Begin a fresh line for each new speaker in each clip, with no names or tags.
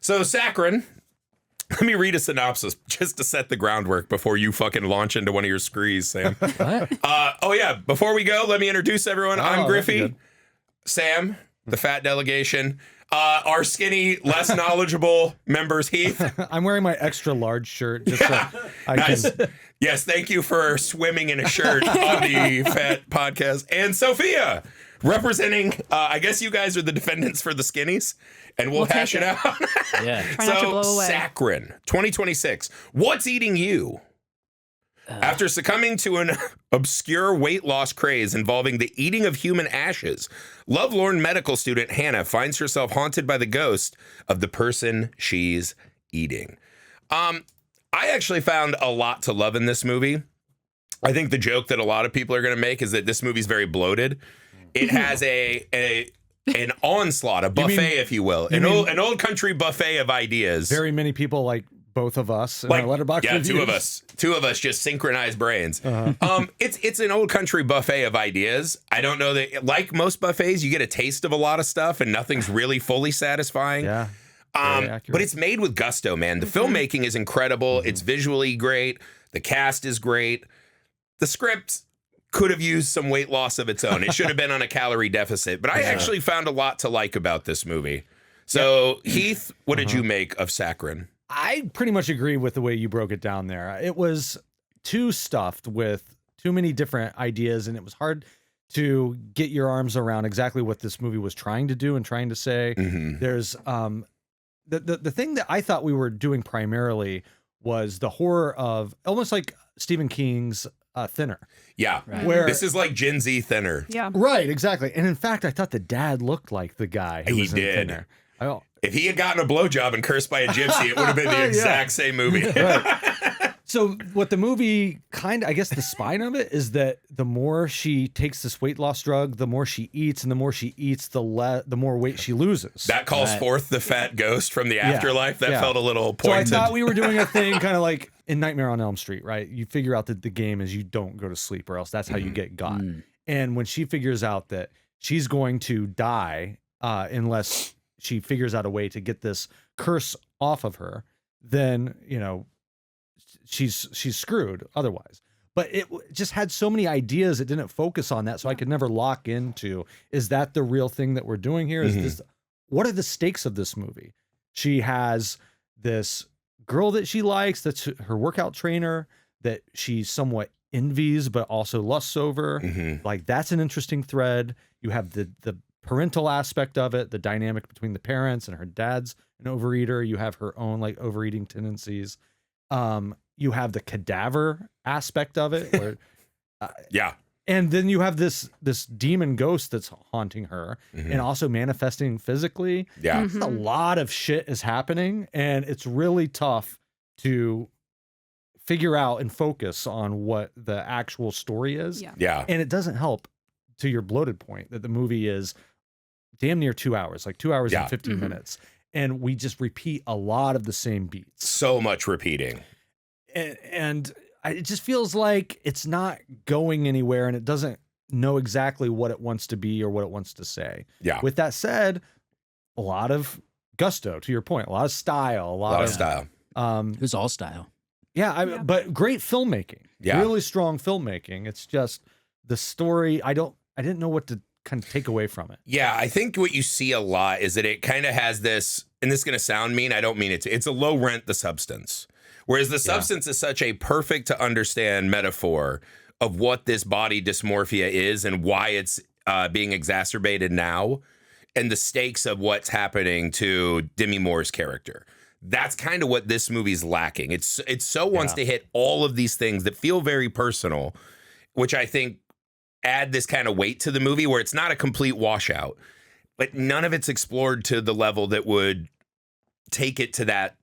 So Saccharine, let me read a synopsis just to set the groundwork before you fucking launch into one of your screes, Sam.
What?
Oh yeah, before we go, let me introduce everyone. I'm Griffey, Sam, the fat delegation. Our skinny, less knowledgeable members, Heath.
I'm wearing my extra large shirt just so I
Nice.
can.
Yes, thank you for swimming in a shirt on the Fat Podcast. And Sophia, representing, I guess you guys are the defendants for the skinnies, and we'll hash it out.
Yeah.
Try not to blow away.
Saccharine, 2026. What's eating you? After succumbing to an obscure weight loss craze involving the eating of human ashes, lovelorn medical student Hannah finds herself haunted by the ghost of the person she's eating. I actually found a lot to love in this movie. I think the joke that a lot of people are going to make is that this movie's very bloated. It has an onslaught, a buffet, if you will, an old country buffet of ideas.
Very many people like both of us in our letterbox reviews.
Two of us just synchronized brains. It's an old country buffet of ideas. I don't know that, like most buffets, you get a taste of a lot of stuff and nothing's really fully satisfying.
Yeah.
But it's made with gusto, man. The filmmaking is incredible. It's visually great. The cast is great. The script could have used some weight loss of its own. It should have been on a calorie deficit. But I actually found a lot to like about this movie. So, Heath, what did you make of Saccharine?
I pretty much agree with the way you broke it down there. It was too stuffed with too many different ideas, and it was hard to get your arms around exactly what this movie was trying to do and trying to say. There's the thing that I thought we were doing primarily was the horror of almost like Stephen King's Thinner.
Yeah.
Right.
Where,
this is like Gen Z Thinner.
Yeah.
right, exactly. And in fact, I thought the dad looked like the guy who
He
was in
did.
Thinner. Oh,
If he had gotten a blowjob and cursed by a gypsy, it would have been the exact same movie.
So what the movie I guess the spine of it is that the more she takes this weight loss drug, the more she eats, and the more she eats, the more weight she loses.
That calls forth the fat ghost from the afterlife. That felt a little pointed.
So I thought we were doing a thing kind of like in Nightmare on Elm Street, right? You figure out that the game is you don't go to sleep, or else that's how you get got. And when she figures out that she's going to die unless she figures out a way to get this curse off of her, then, you know, she's screwed otherwise. But it just had so many ideas, it didn't focus on that, so I could never lock into, is that the real thing that we're doing here? Is this, what are the stakes of this movie? She has this girl that she likes, that's her workout trainer, that she somewhat envies but also lusts over. Like, that's an interesting thread. You have the parental aspect of it, the dynamic between the parents, and her dad's an overeater. You have her own like overeating tendencies. You have the cadaver aspect of it, where, and then you have this demon ghost that's haunting her and also manifesting physically. A lot of shit is happening, and it's really tough to figure out and focus on what the actual story is. And it doesn't help, to your bloated point, that the movie is damn near 2 hours, like 2 hours and 15 minutes. And we just repeat a lot of the same beats.
So much repeating.
And it just feels like it's not going anywhere, and it doesn't know exactly what it wants to be or what it wants to say. With that said, a lot of gusto, to your point, a lot of style, a lot of
style.
It was all style.
But great filmmaking. Really strong filmmaking. It's just the story. I didn't know what to kind of take away from it.
I think what you see a lot is that it kind of has this, and this is going to sound mean, I don't mean it. It's a low rent the substance. Whereas the substance is such a perfect to understand metaphor of what this body dysmorphia is and why it's being exacerbated now, and the stakes of what's happening to Demi Moore's character. That's kind of what this movie's lacking. It so wants to hit all of these things that feel very personal, which I think add this kind of weight to the movie, where it's not a complete washout, but none of it's explored to the level that would take it to that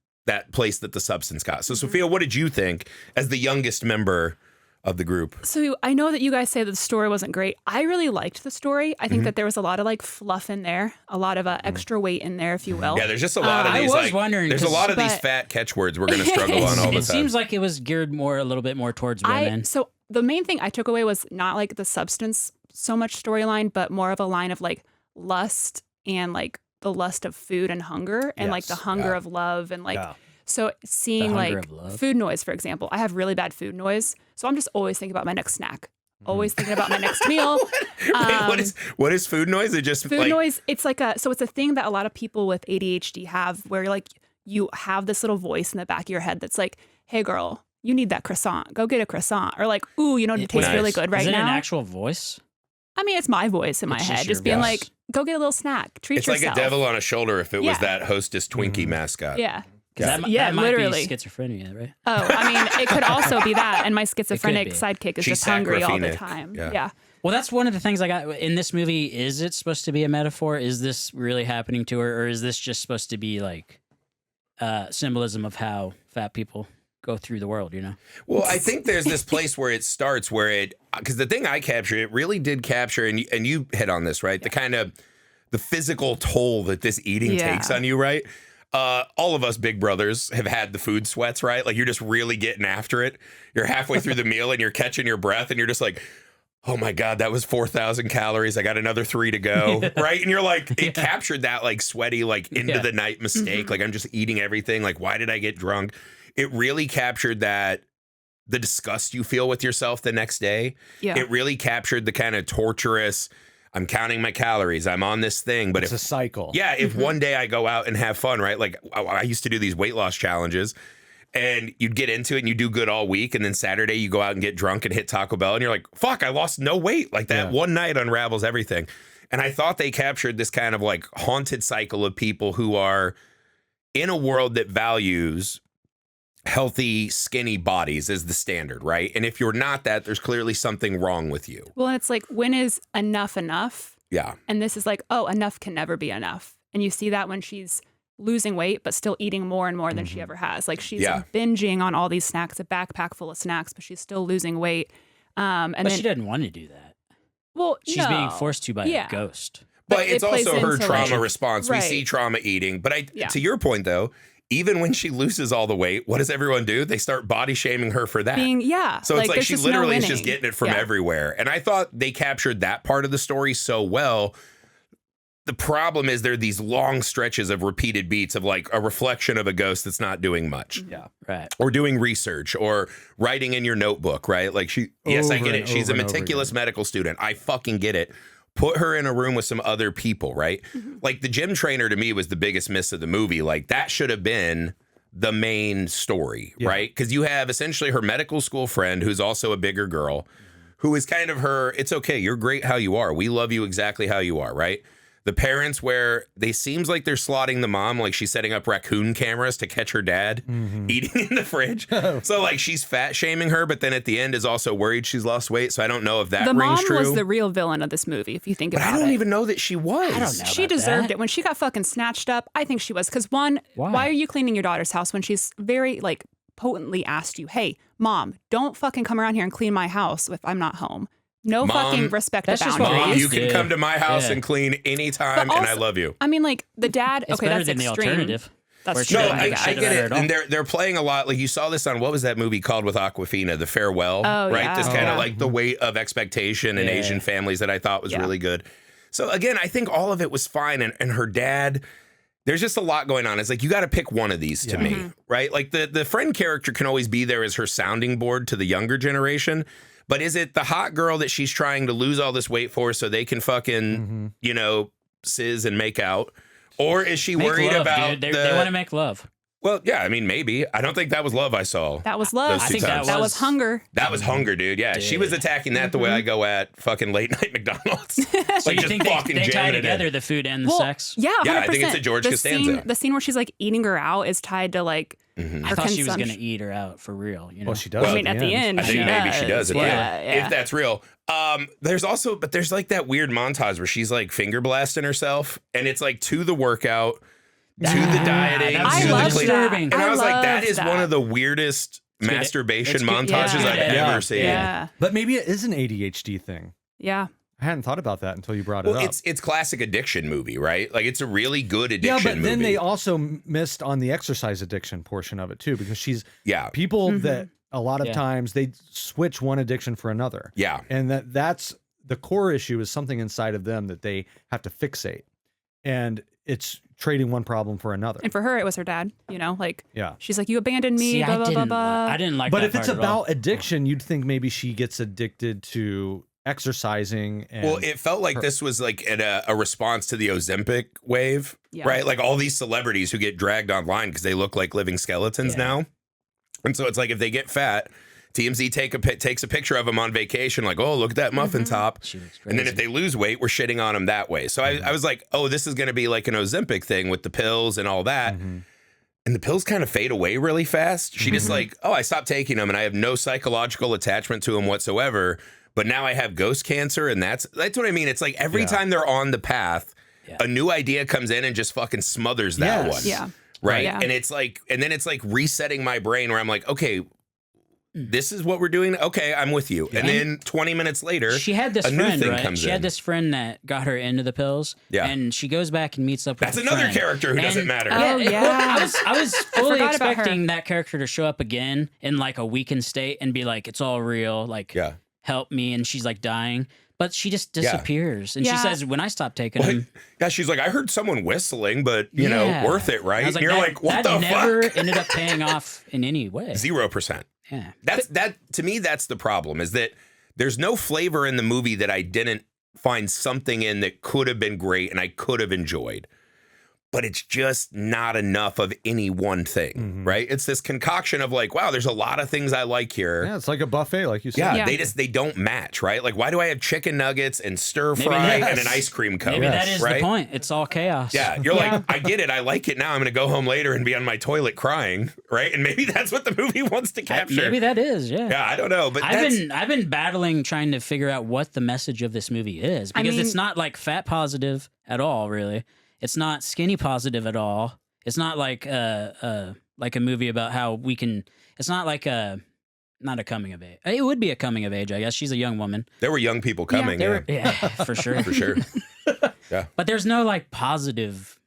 place that the substance got. So Sophia, what did you think as the youngest member of the group?
So I know that you guys say that the story wasn't great. I really liked the story. I think that there was a lot of like fluff in there, a lot of extra weight in there, if you will.
Yeah, there's just a lot of these.
I was wondering.
There's a lot of these fat catchwords we're going to struggle on all the time.
It seems like it was geared a little bit more towards women.
So the main thing I took away was not like the substance so much storyline, but more of a line of like lust and like the lust of food and hunger and like the hunger of love and like so seeing like food noise, for example. I have really bad food noise, so I'm just always thinking about my next snack. Always thinking about my next meal.
Wait, what is food noise? It just
food noise. It's like it's a thing that a lot of people with ADHD have, where like you have this little voice in the back of your head that's like, "Hey, girl, you need that croissant. Go get a croissant." Or like, "Ooh, it tastes really good right now." Is it an
actual voice?
I mean, it's my voice in my head, just being like, "Go get a little snack. Treat yourself."
It's like a devil on a shoulder if it was that Hostess Twinkie mascot.
Yeah.
That might
literally
be schizophrenia, right?
Oh, I mean, it could also be that. And my schizophrenic sidekick is just hungry all the time. Yeah.
Well, that's one of the things I got in this movie. Is it supposed to be a metaphor? Is this really happening to her? Or is this just supposed to be like symbolism of how fat people go through the world, Well,
I think there's this place where it starts because the thing I captured, it really did capture, and you hit on this, right? The kind of the physical toll that this eating takes on you, right? All of us big brothers have had the food sweats, right? Like you're just really getting after it. You're halfway through the meal and you're catching your breath and you're just like, oh my God, that was 4,000 calories. I got another 3 to go. Right. And you're like, it captured that like sweaty, like into the night mistake. Like I'm just eating everything. Like, why did I get drunk? It really captured that the disgust you feel with yourself the next day. Yeah. It really captured the kind of torturous, I'm counting my calories. I'm on this thing, but
it's a cycle.
Yeah, if one day I go out and have fun, right? Like I used to do these weight loss challenges, and you'd get into it and you do good all week, and then Saturday you go out and get drunk and hit Taco Bell, and you're like, "Fuck, I lost no weight." Like that one night unravels everything. And I thought they captured this kind of like haunted cycle of people who are in a world that values healthy, skinny bodies as the standard, right? And if you're not that, there's clearly something wrong with you.
Well, and it's like, when is enough enough?
Yeah.
And this is like, oh, enough can never be enough. And you see that when she's losing weight, but still eating more and more than she ever has. Like she's binging on all these snacks, a backpack full of snacks, but she's still losing weight.
But then, she doesn't want to do that.
Well,
she's being forced to by a ghost.
But it's also her trauma response. We see trauma eating. But to your point, though, even when she loses all the weight, what does everyone do? They start body shaming her for that. So it's like she literally is just getting it from everywhere. And I thought they captured that part of the story so well. The problem is there are these long stretches of repeated beats of like a reflection of a ghost that's not doing much.
Yeah, right.
Or doing research or writing in your notebook, right? Like yes, I get it. She's a meticulous medical student. I fucking get it. Put her in a room with some other people, right? Like the gym trainer to me was the biggest miss of the movie. Like that should have been the main story, right? Because you have essentially her medical school friend who's also a bigger girl who is kind of her, it's okay, you're great how you are. We love you exactly how you are, right? The parents where they seems like they're slotting the mom, like she's setting up raccoon cameras to catch her dad eating in the fridge. So like she's fat shaming her, but then at the end is also worried she's lost weight. So I don't know if that rings true.
The mom was the real villain of this movie, if you think about it.
But I don't even know that she was.
I don't know.
She deserved it. When she got fucking snatched up, I think she was. Because why are you cleaning your daughter's house when she's very like potently asked you, hey, mom, don't fucking come around here and clean my house if I'm not home. No fucking respect the boundaries.
Mom, you can come to my house and clean anytime, and I love you.
I mean, like the dad.
It's
okay,
better
that's
than
extreme.
The alternative.
That's true.
No, I get it. And they're playing a lot. Like you saw this on what was that movie called with Awkwafina, The Farewell?
Oh,
right.
Yeah.
This kind of like the weight of expectation in Asian families that I thought was really good. So again, I think all of it was fine. And her dad. There's just a lot going on. It's like, you got to pick one of these to me, right? Like the friend character can always be there as her sounding board to the younger generation. But is it the hot girl that she's trying to lose all this weight for so they can fucking, sizz and make out? Or is she worried about
they want to make love.
Well, yeah, I mean, maybe. I don't think that was love I saw.
That was love.
I think
that was hunger.
That was hunger, dude. Yeah, she was attacking that the way I go at fucking late night McDonald's.
So you think they tie together the food and the sex?
Yeah, 100%.
Yeah, I think it's a George Costanza.
The scene where she's like eating her out is tied to like
I thought she was going to eat her out for real.
Well, she does.
I mean, at the end,
I think maybe she does.
If
that's real. There's like that weird montage where she's like finger blasting herself, and it's like to the workout, to the dieting, to the cleaning. And I was like, that is one of the weirdest masturbation montages I've ever seen.
Yeah.
But maybe it is an ADHD thing.
Yeah.
I hadn't thought about that until you brought it up.
It's classic addiction movie, right? Like it's a really good addiction movie.
Yeah, but then they also missed on the exercise addiction portion of it too, because she's people that a lot of times they switch one addiction for another.
Yeah.
And that's the core issue is something inside of them that they have to fixate. And it's trading one problem for another.
And for her, it was her dad, you know, like,
yeah.
she's like, you abandoned me,
See,
blah, blah, blah, blah.
I didn't like
But
that
if it's
part at all.
about addiction, you'd think maybe she gets addicted to exercising. And
Well, it felt like this was like a response to the Ozempic wave, right? Like all these celebrities who get dragged online because they look like living skeletons now. And so it's like if they get fat, TMZ takes a picture of them on vacation, like, oh, look at that muffin top. And then if they lose weight, we're shitting on them that way. So I was like, oh, this is going to be like an Ozempic thing with the pills and all that. And the pills kind of fade away really fast. She just like, oh, I stopped taking them and I have no psychological attachment to them whatsoever. But now I have ghost cancer, and that's what I mean. It's like every time they're on the path, a new idea comes in and just fucking smothers that one.
Yeah.
Right.
Yeah.
And it's like, and then it's like resetting my brain where I'm like, okay, this is what we're doing. Okay, I'm with you. And then 20 minutes later,
she had this
a new
friend,
thing
right?
comes
She
in.
had this friend that got her into the pills.
Yeah.
And she goes back and meets up with
That's
the
another
friend.
character who doesn't matter.
Oh, yeah.
I was fully
forgot about
expecting
her.
that character to show up again in like a weakened state and be like, it's all real. Like, help me. And she's like dying. But she just disappears. And she says, when I stopped taking him.
Yeah, she's like, I heard someone whistling, but, you know, worth it, right?
And
you're like, what the fuck?
That never ended up paying off in any way.
0%.
Yeah.
That to me, that's the problem, is that there's no flavor in the movie that I didn't find something in that could have been great and I could have enjoyed. But it's just not enough of any one thing, right? It's this concoction of like, wow, there's a lot of things I like here.
Yeah, it's like a buffet, like you said.
Yeah, they don't match, right? Like, why do I have chicken nuggets and stir fry and an ice cream cone?
Maybe that is the point. It's all chaos.
Yeah, you're like, I get it. I like it now. I'm going to go home later and be on my toilet crying, right? And maybe that's what the movie wants to capture.
Maybe that is, yeah.
Yeah, I don't know, but
I've been battling trying to figure out what the message of this movie is, because it's not like fat positive at all, really. It's not skinny positive at all. It's not like a movie about how we can. It's not like not a coming of age. It would be a coming of age, I guess. She's a young woman.
There were young people coming.
Yeah, for sure,
for sure. Yeah,
but there's no like positive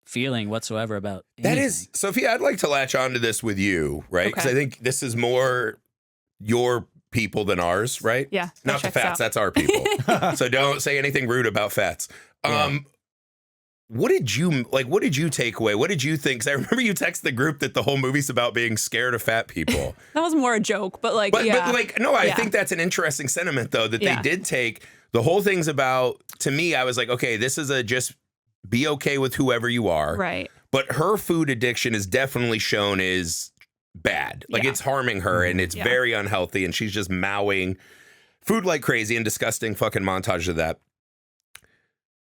feeling whatsoever about anything.
That is, Sophia. I'd like to latch onto this with you, right? Because I think this is more your people than ours, right?
Yeah,
not the fats. That's our people. So don't say anything rude about fats. What did you take away? What did you think? Because I remember you text the group that the whole movie's about being scared of fat people.
That was more a joke, but like,
I think that's an interesting sentiment, though, that they did take. The whole thing's about, to me, I was like, okay, this is a just be okay with whoever you are.
Right.
But her food addiction is definitely shown as bad. Like, it's harming her and it's very unhealthy, and she's just mowing food like crazy, and disgusting fucking montage of that.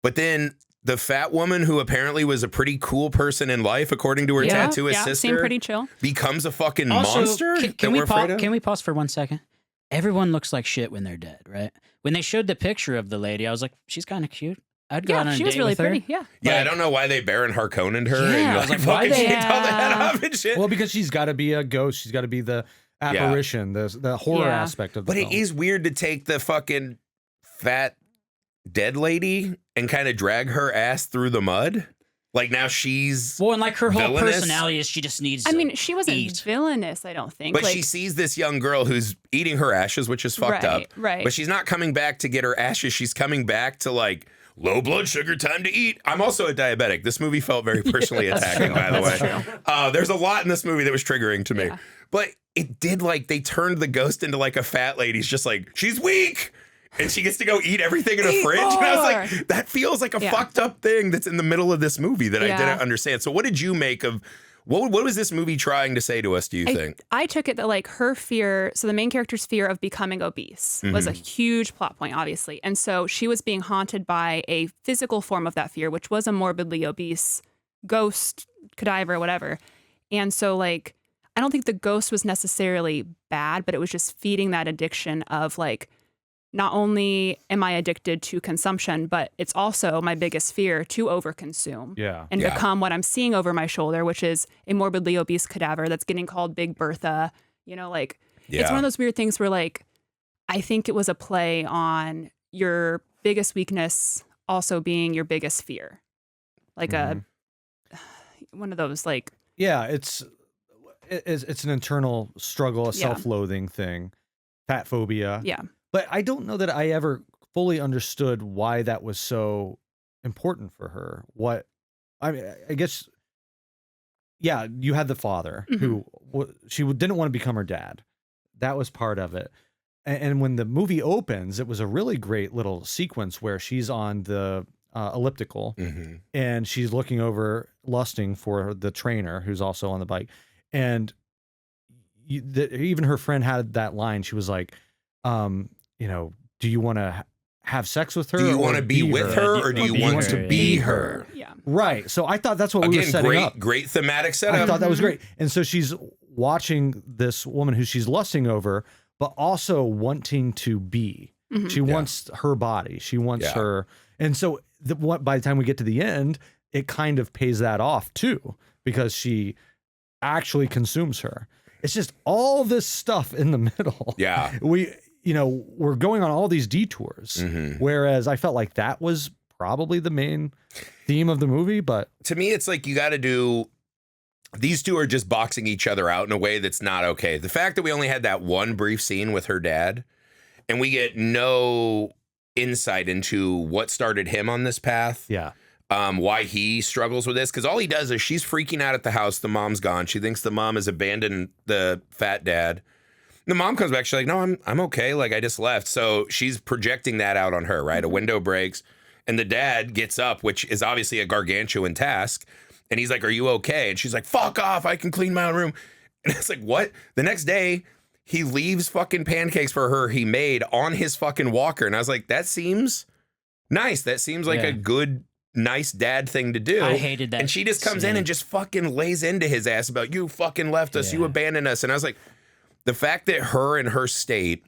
But then the fat woman, who apparently was a pretty cool person in life, according to her tattooist sister,
seemed pretty chill,
becomes a fucking
also,
monster.
Can we pause for 1 second? Everyone looks like shit when they're dead, right? When they showed the picture of the lady, I was like, she's kind of cute. I'd go on a date
she was really
with her.
pretty. Yeah.
Yeah, I don't know why they Baron Harkonnened her and
I was
like
like, why
fucking
they-
shaved all the head off and shit.
Well, because she's got to be a ghost. She's got to be the apparition, the horror aspect of the
But
film.
it is weird to take the fucking fat dead lady and kind of drag her ass through the mud. Like, now she's
and like her whole
villainous.
personality is she just needs.
I
to
mean, she wasn't
eat.
villainous, I don't think.
But
like,
she sees this young girl who's eating her ashes, which is fucked up.
Right.
But she's not coming back to get her ashes. She's coming back to, like, low blood sugar, time to eat. I'm also a diabetic. This movie felt very personally attacking, by the way. There's a lot in this movie that was triggering to me.
Yeah.
But it did, like, they turned the ghost into like a fat lady. It's just like, she's weak. And she gets to go eat everything in a fridge.
More.
And I was like, that feels like a fucked up thing that's in the middle of this movie that I didn't understand. So what did you make of, what was this movie trying to say to us, do you think?
I took it that like her fear, so the main character's fear of becoming obese was a huge plot point, obviously. And so she was being haunted by a physical form of that fear, which was a morbidly obese ghost, cadaver, whatever. And so like, I don't think the ghost was necessarily bad, but it was just feeding that addiction of like, not only am I addicted to consumption, but it's also my biggest fear to overconsume and become what I'm seeing over my shoulder, which is a morbidly obese cadaver that's getting called Big Bertha. You know, like it's one of those weird things where like, I think it was a play on your biggest weakness also being your biggest fear. Like one of those like.
Yeah, it's an internal struggle, a self-loathing thing, fat phobia.
Yeah.
But I don't know that I ever fully understood why that was so important for her. What I guess, yeah, you had the father who she didn't want to become her dad. That was part of it. And when the movie opens, it was a really great little sequence where she's on the elliptical and she's looking over, lusting for the trainer who's also on the bike. And even her friend had that line. She was like, do you want to have sex with her?
Do you want to be with her, or do you want to be her?
Yeah.
Right. So I thought that's what we were setting up.
Great thematic setup.
I thought that was great. And so she's watching this woman who she's lusting over, but also wanting to be. She wants her body. She wants her. And so by the time we get to the end, it kind of pays that off too, because she actually consumes her. It's just all this stuff in the middle.
Yeah.
We're going on all these detours, whereas I felt like that was probably the main theme of the movie. But
to me, it's like you got to do. These two are just boxing each other out in a way that's not okay. The fact that we only had that one brief scene with her dad, and we get no insight into what started him on this path.
Yeah.
Why he struggles with this, because all he does is she's freaking out at the house. The mom's gone. She thinks the mom has abandoned the fat dad. The mom comes back. She's like, no, I'm okay. Like, I just left. So she's projecting that out on her, right? A window breaks and the dad gets up, which is obviously a gargantuan task. And he's like, are you okay? And she's like, fuck off. I can clean my own room. And it's like, what? The next day, he leaves fucking pancakes for her he made on his fucking walker. And I was like, that seems nice. That seems like a good, nice dad thing to do.
I hated that.
And she just comes in and just fucking lays into his ass about, you fucking left us. You abandoned us. And I was like, the fact that her in her state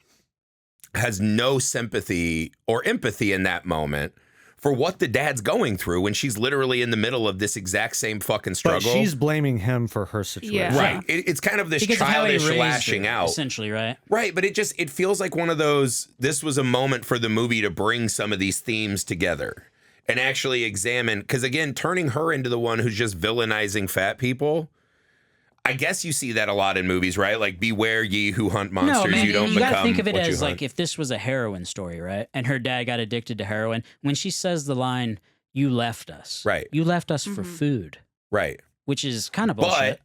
has no sympathy or empathy in that moment for what the dad's going through when she's literally in the middle of this exact same fucking struggle.
But she's blaming him for her situation.
Yeah.
Right. It's kind of this
Because of how he
childish
raised
lashing
her,
out.
essentially, right?
Right. But it feels like one of those, this was a moment for the movie to bring some of these themes together and actually examine. Because again, turning her into the one who's just villainizing fat people. I guess you see that a lot in movies, right? Like, beware ye who hunt monsters.
No, man,
you don't
you
become
gotta think of it
what you
as
hunt.
like if this was a heroin story, right? And her dad got addicted to heroin. When she says the line, "You left us,"
Right.
You left us for food,
Right.
which is kind of bullshit.
But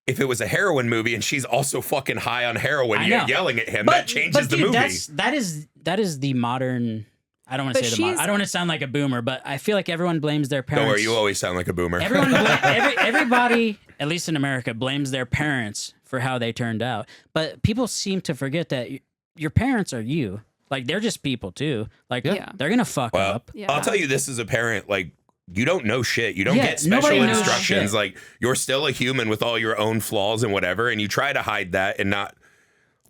if it was a heroin movie and she's also fucking high on heroin,
I
you're
know.
yelling at him, that changes the
dude,
movie.
That is the modern. I don't want to
But
say I don't want to sound like a boomer, but I feel like everyone blames their parents.
Don't worry, you always sound like a boomer.
Everybody, at least in America, blames their parents for how they turned out. But people seem to forget that your parents are you. Like, they're just people too. Like, they're gonna fuck up.
Yeah.
I'll tell you this as a parent, like, you don't know shit. You don't
Yeah,
get special
nobody knows
instructions.
shit.
Like, you're still a human with all your own flaws and whatever, and you try to hide that and not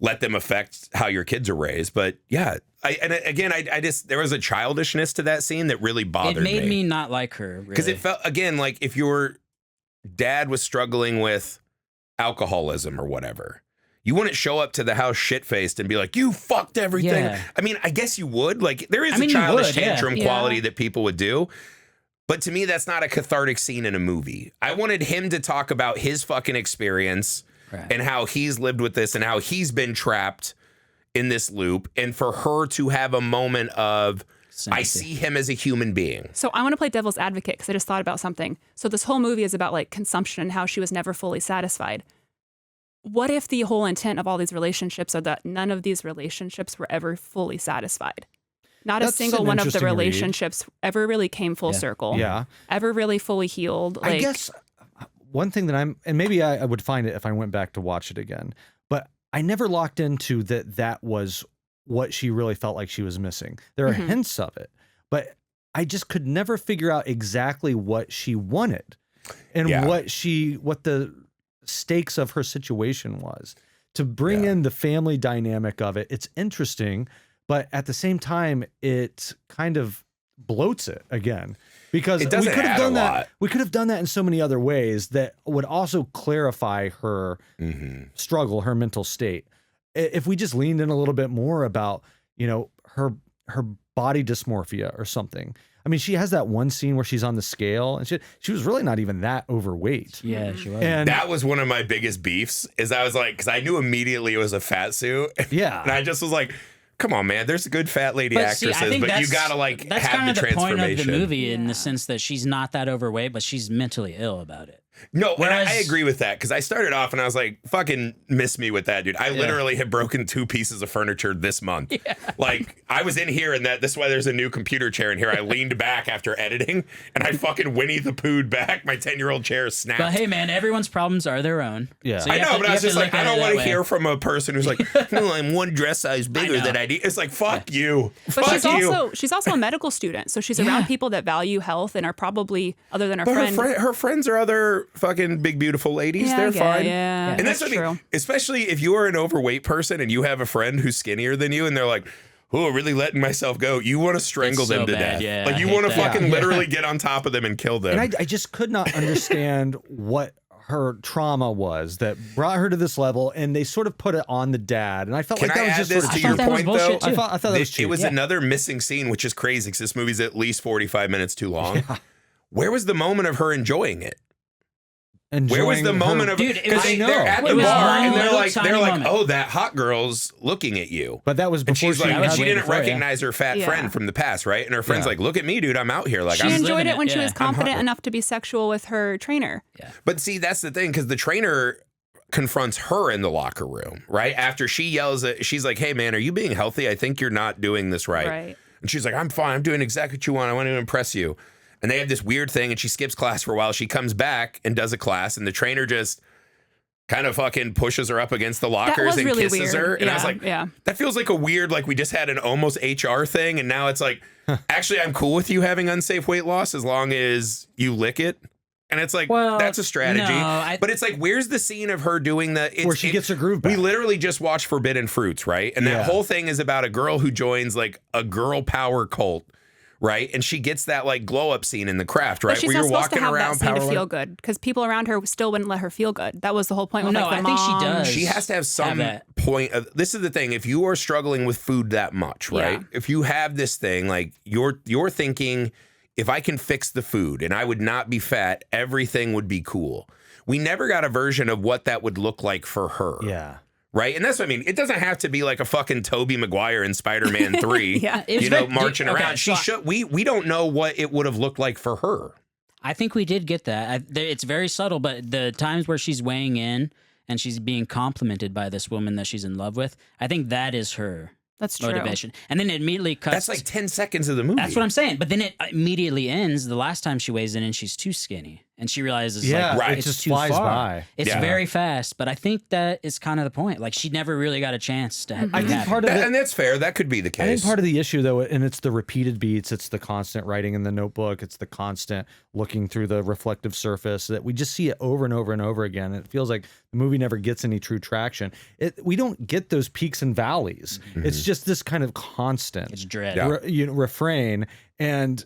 let them affect how your kids are raised. But yeah, I just, there was a childishness to that scene that really bothered me.
It made me not like her,
Because
really.
it felt, again, like if your dad was struggling with alcoholism or whatever, you wouldn't show up to the house shit-faced and be like, you fucked everything.
Yeah.
I mean, I guess you would. Like, there is
I mean,
a
you
childish
would, yeah.
tantrum quality that people would do. But to me, that's not a cathartic scene in a movie. I wanted him to talk about his fucking experience and how he's lived with this and how he's been trapped in this loop. And for her to have a moment of,
Sympathy.
I see him as a human being.
So I want to play devil's advocate because I just thought about something. So this whole movie is about like consumption and how she was never fully satisfied. What if the whole intent of all these relationships are that none of these relationships were ever fully satisfied? Not a
That's
single
an
one of the
interesting read.
relationships ever really came full circle.
Yeah.
Ever really fully healed.
I guess one thing that and maybe I would find it if I went back to watch it again, but I never locked into that was what she really felt like she was missing. There are hints of it, but I just could never figure out exactly what she wanted and what the stakes of her situation was. To bring in the family dynamic of it, it's interesting, but at the same time, it kind of bloats it again. Because we could have done that. We could have done that in so many other ways that would also clarify her struggle, her mental state. If we just leaned in a little bit more about, her body dysmorphia or something. I mean, she has that one scene where she's on the scale and she was really not even that overweight.
Yeah, she was.
And
That was one of my biggest beefs is I was like, because I knew immediately it was a fat suit.
Yeah.
And I just was like, Come on, man. There's good fat lady
But see, I
actresses,
think
but you
that's-
gotta like
That's
have
kind
the
of the point
transformation.
of the movie in
Yeah.
the sense that she's not that overweight, but she's mentally ill about it.
No, and I
Whereas-
agree with that because I started off and I was like, fucking miss me with that, dude. I literally have broken 2 pieces of furniture this month. Like, I was in here and this is why there's a new computer chair in here. I leaned back after editing and I fucking Winnie the Pooh'd back. My 10-year-old chair snapped.
But hey, man, everyone's problems are their own.
Yeah.
So you
I
have
know,
to-
but
you
I was
have
just
to
like,
look
I
at it
don't want
that
to
way.
hear from a person who's like, no, I'm one dress size bigger than I do. It's like, fuck you.
But
Fuck
she's also a medical student, so she's around people that value health and are probably, other than her
But
friend.
her friends are other fucking big, beautiful ladies.
Yeah,
They're
I get it,
fine.
yeah.
And that's
That's
what I mean, especially if you are an overweight person and you have a friend who's skinnier than you and they're like, oh, really letting myself go. You want to strangle
It's
them
so
to
bad,
death.
yeah,
Like
I
you
hate
want to
that.
fucking
Yeah.
literally get on top of them and kill them.
And I just could not understand what her trauma was that brought her to this level, and they sort of put it on the dad. And I felt
Can
like
I
that was
add
just
this
sort
to
of
I
your
thought that was
point, though?
bullshit, too.
I thought that was cheap.
It was another missing scene, which is crazy because this movie's at least 45 minutes too long. Where was the moment of her enjoying it? Where was the moment of
Dude, it
because
was-
they're at
It
the
was
bar
one
and they're
little
like
tiny moment.
oh, that hot girl's looking at you.
But that was
And
before
she's like,
had
she
way
didn't
before, yeah.
recognize her fat
Yeah.
friend from the past, right? And her friend's
Yeah.
like, look at me, dude, I'm out here. Like,
She
I'm
enjoyed
living
it when
it,
she was
yeah.
confident
hungry.
enough to be sexual with her trainer.
But see, that's the thing, because the trainer confronts her in the locker room, right? After she yells at, she's like, hey, man, are you being healthy? I think you're not doing this right.
Right.
And she's like, I'm fine. I'm doing exactly what you want. I want to impress you. And they have this weird thing, and she skips class for a while. She comes back and does a class, and the trainer just kind of fucking pushes her up against the lockers
was
and
really
kisses
weird.
her. And I was
Yeah,
like,
yeah.
that feels like a weird, like we just had an almost HR thing, and now it's like, actually, I'm cool with you having unsafe weight loss as long as you lick it. And it's like,
Well,
that's a strategy.
no,
but it's like, where's the scene of her doing the...
Where she gets her groove back.
We literally just watched Forbidden Fruits, right? And
Yeah.
that whole thing is about a girl who joins like a girl power cult, right? And she gets that like glow up scene in The Craft, right?
But she's
Where
not
you're
supposed to
walking
have that
around
scene to
power.
feel good because people around her still wouldn't let her feel good. That was the whole point. With,
No,
like, the
I think she
mom.
does.
She has to have some
that.
point of, this is the thing, if you are struggling with food that much, right?
Yeah.
If you have this thing, like you're thinking, if I can fix the food and I would not be fat, everything would be cool. We never got a version of what that would look like for her.
Yeah.
Right. And that's what I mean. It doesn't have to be like a fucking Tobey Maguire in Spider-Man 3,
Yeah.
It was
you know,
very-
marching
okay,
around.
so
She should, we don't know what it would have looked like for her.
I think we did get that. It's very subtle, but the times where she's weighing in and she's being complimented by this woman that she's in love with, I think that is her
That's true.
motivation. And then it immediately cuts.
That's like 10 seconds of the movie.
That's what I'm saying. But then it immediately ends the last time she weighs in and she's too skinny. And she realizes,
Yeah,
like,
right.
it
it's
just
too
flies
far.
by.
It's
Yeah.
very fast, but I think that is kind of the point. Like, she never really got a chance to
I
be
think
happy.
part of it,
And that's fair. That could be the case.
I think part of the issue, though, and it's the repeated beats, it's the constant writing in the notebook, it's the constant looking through the reflective surface that we just see it over and over and over again. It feels like the movie never gets any true traction. We don't get those peaks and valleys. It's just this kind of constant
It's dread.
Yeah.
refrain, and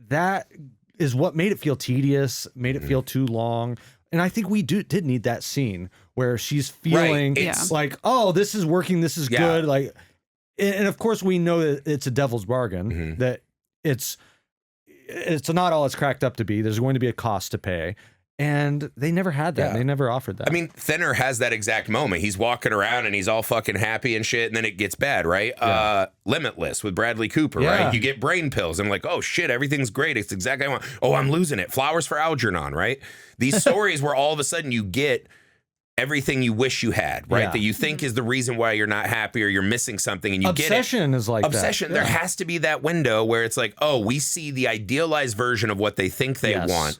that is what made it feel tedious, made it feel too long. And I think we did need that scene where she's feeling
It's-
like, oh, this is working, this is
Yeah.
good. Like, and of course we know that it's a devil's bargain, that it's not all it's cracked up to be. There's going to be a cost to pay. And they never had that.
Yeah.
They never offered that.
I mean, Thinner has that exact moment. He's walking around and he's all fucking happy and shit, and then it gets bad, right? Limitless with Bradley Cooper,
Yeah.
right? You get brain pills. I'm like, oh shit, everything's great. It's exactly what I want. Oh, I'm losing it. Flowers for Algernon, right? These stories where all of a sudden you get everything you wish you had, right?
Yeah.
That you think is the reason why you're not happy or you're missing something, and you
Obsession
get it.
is like
Obsession.
that.
There
Yeah.
has to be that window where it's like, oh, we see the idealized version of what they think they
Yes.
want.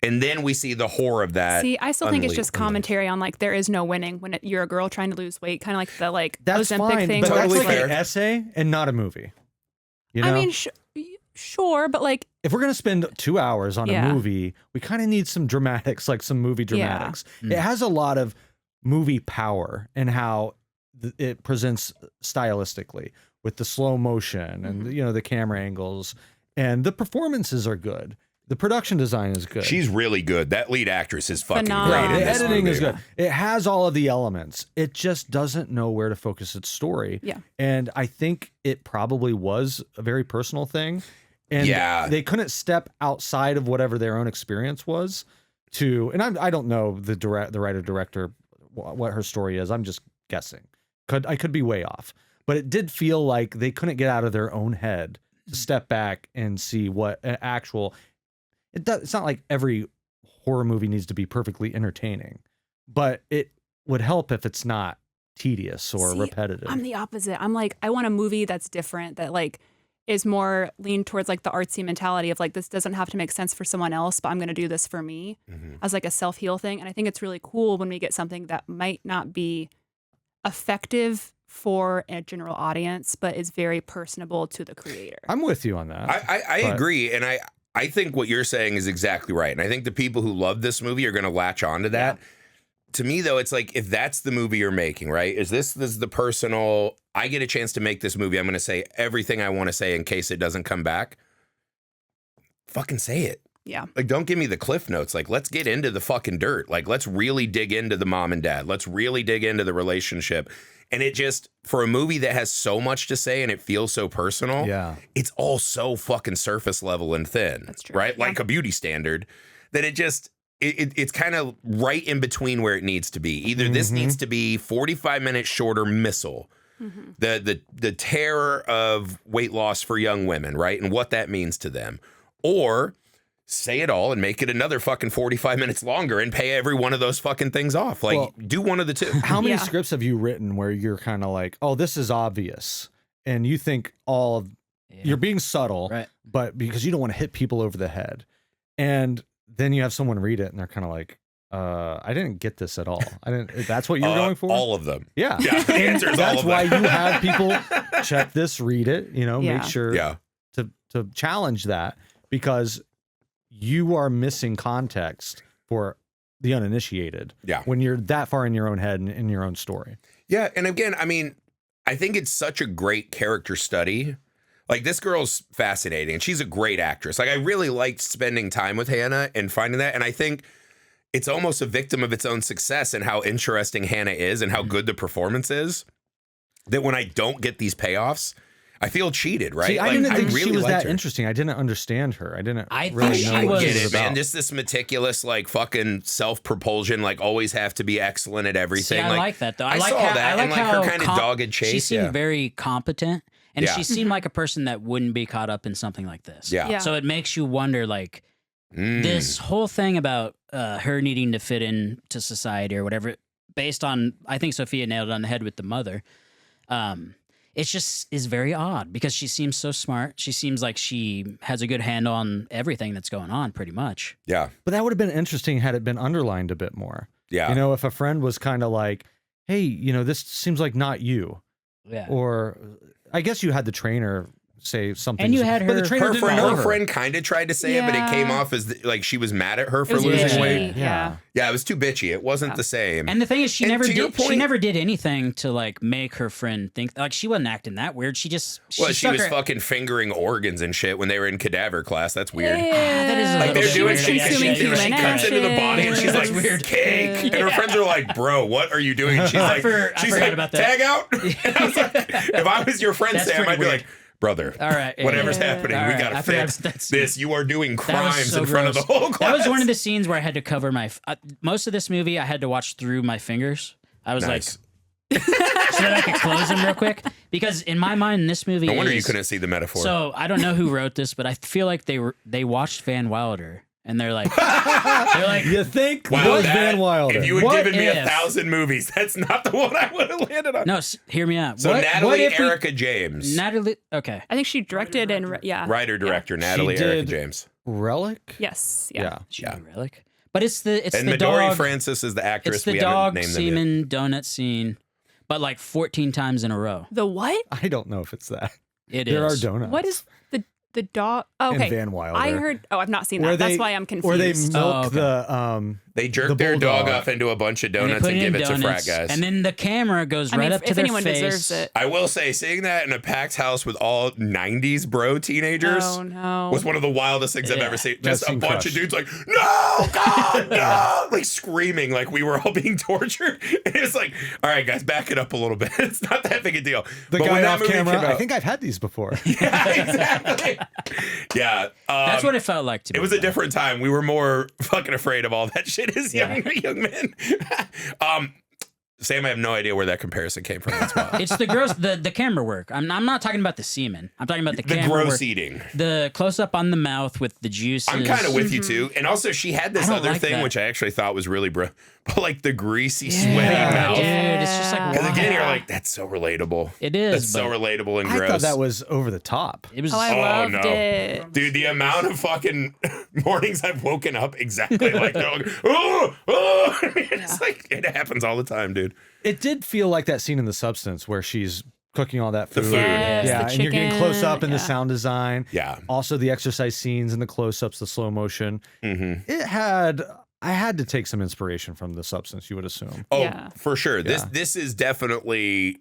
And then we see the horror of that.
See, I still think it's just
unleashed.
commentary on like there is no winning when you're a girl trying to lose weight, kind of like the
That's
Ozempic
fine,
thing.
but
where
that's
it's
like
Totally
an
fair.
essay and not a movie. You know?
I mean, sure, but like
if we're going to spend 2 hours on
Yeah.
a movie, we kind of need some dramatics, like some movie
Yeah.
dramatics. It has a lot of movie power in how it presents stylistically with the slow motion and, you know, the camera angles, and the performances are good. The production design is good.
She's really good. That lead actress is fucking
Phenomenal.
great.
the
In this
editing
movie.
is good. It has all of the elements. It just doesn't know where to focus its story.
Yeah.
And I think it probably was a very personal thing. And
Yeah.
they couldn't step outside of whatever their own experience was to, and I don't know the writer director what her story is. I'm just guessing. I could be way off. but it did feel like they couldn't get out of their own head to step back and see what an actual. It's not like every horror movie needs to be perfectly entertaining, but it would help if it's not tedious or repetitive.
I'm the opposite. I'm like, I want a movie that's different, that like is more leaned towards like the artsy mentality of like, this doesn't have to make sense for someone else, but I'm going to do this for me as like a self-heal thing. And I think it's really cool when we get something that might not be effective for a general audience, but is very personable to the creator.
I'm with you on that.
I agree. And I think what you're saying is exactly right. And I think the people who love this movie are going to latch onto that. Yeah. To me, though, it's like, if that's the movie you're making, right? Is this the personal, I get a chance to make this movie, I'm going to say everything I want to say in case it doesn't come back. Fucking say it.
Yeah.
Like, don't give me the cliff notes. Like, let's get into the fucking dirt. Like, let's really dig into the mom and dad. Let's really dig into the relationship. And it just, for a movie that has so much to say and it feels so personal, it's all so fucking surface level and thin. That's true. Right? Yeah. Like a beauty standard, that it just... It's kind of right in between where it needs to be. Either this needs to be 45 minutes shorter missile, the terror of weight loss for young women, right? And what that means to them. Or say it all and make it another fucking 45 minutes longer and pay every one of those fucking things off. Like, do one of the two.
How many scripts have you written where you're kind of like, oh, this is obvious, and you think all of you're being subtle, right? But because you don't want to hit people over the head, and then you have someone read it and they're kind of like, I didn't get this at all. I didn't. That's what you're going for?
All of them.
Yeah.
The answer is all of them.
That's why you have people check this, read it, make sure to challenge that, because you are missing context for the uninitiated when you're that far in your own head and in your own story.
Yeah. And again, I mean, I think it's such a great character study. Like, this girl's fascinating, and she's a great actress. Like, I really liked spending time with Hannah and finding that. And I think it's almost a victim of its own success and how interesting Hannah is and how good the performance is, that when I don't get these payoffs, I feel cheated, right?
See, I didn't think she was that interesting. I didn't understand her. I didn't really know what
get
she was
it, man.
about.
Just this meticulous, like, fucking self-propulsion, like, always have to be excellent at everything.
See, I like that, though.
I saw that, and like her kind of dogged chase.
She seemed very competent. And she seemed like a person that wouldn't be caught up in something like this.
Yeah.
So it makes you wonder, like, this whole thing about her needing to fit into society or whatever, based on, I think Sophia nailed it on the head with the mother. It just is very odd because she seems so smart. She seems like she has a good handle on everything that's going on, pretty much.
Yeah.
But that would have been interesting had it been underlined a bit more.
Yeah.
If a friend was kind of like, hey, this seems like not you.
Yeah.
Or I guess you had the trainer say something.
And you had her,
but the trainer
her friend kind of tried to say it, but it came off as like she was mad at her for losing weight.
Yeah.
Yeah, it was too bitchy. It wasn't the same.
And the thing is, she never did anything to like make her friend think, like, she wasn't acting that weird. She was
fucking fingering organs and shit when they were in cadaver class. That's weird.
That is
like, they're doing
shit.
She cuts into the body and she's like, weird cake. And her friends are like, bro, what are you doing? And she's like,
about that.
Tag out. And I was like, if I was your friend, Sam, I'd be like, brother,
all right,
whatever's happening, we gotta fix this. You are doing crimes in front of the whole class.
That was one of the scenes where I had to cover my. Most of this movie, I had to watch through my fingers. I was like, so that I could close them real quick, because in my mind, this movie.
No wonder you couldn't see the metaphor.
So I don't know who wrote this, but I feel like they watched Van Wilder. And they're like,
you think?
Wow,
Van Wilder.
If you had given me 1,000 movies, that's not the one I would have landed on.
No, hear me out.
So Natalie Erika James.
Okay.
I think she directed
writer director Natalie Erika James.
Relic.
Yes.
Yeah.
She did Relic. But it's the
Midori
dog.
Francis is the actress.
It's the dog semen donut scene, but like 14 times in a row.
The what?
I don't know if it's that.
There
are donuts.
What is the dog? Oh, okay.
And Van Wilder.
I heard. Oh, I've not seen that. That's why I'm confused.
Or they milk the.
They jerk their dog off into a bunch of donuts and give it to frat guys.
And then the camera goes right up to their face. If anyone deserves it.
I will say, seeing that in a packed house with all 90s bro teenagers was one of the wildest things I've ever seen. Just a bunch of dudes like, no, God, no, like screaming like we were all being tortured. And it's like, all right, guys, back it up a little bit. It's not that big a deal.
The guy off camera, I think I've had these before.
Yeah, exactly. Yeah.
That's what it felt like to me.
It was a different time. We were more fucking afraid of all that shit as young men. Sam, I have no idea where that comparison came from. That's why.
It's the gross, the camera work. I'm not talking about the semen. I'm talking about the camera
gross
work.
eating.
The close up on the mouth with the juices.
I'm kind of with you too. And also, she had this other thing,
that.
which I actually thought was really but like the greasy, sweaty mouth.
Dude, it's just like,
Because again, you're like, that's so relatable.
It is.
That's so relatable and gross.
I thought that was over the top.
It was.
I loved it.
Dude, the amount of fucking mornings I've woken up exactly like that. Like, oh. It's like, it happens all the time, dude.
It did feel like that scene in The Substance where she's cooking all that food.
Yes,
yeah,
the
and you're getting close up in the
chicken,
sound design.
Yeah.
Also the exercise scenes and the close-ups, the slow motion. It had, I had to take some inspiration from The Substance, you would assume.
Oh,
Yeah.
for sure.
Yeah.
This is definitely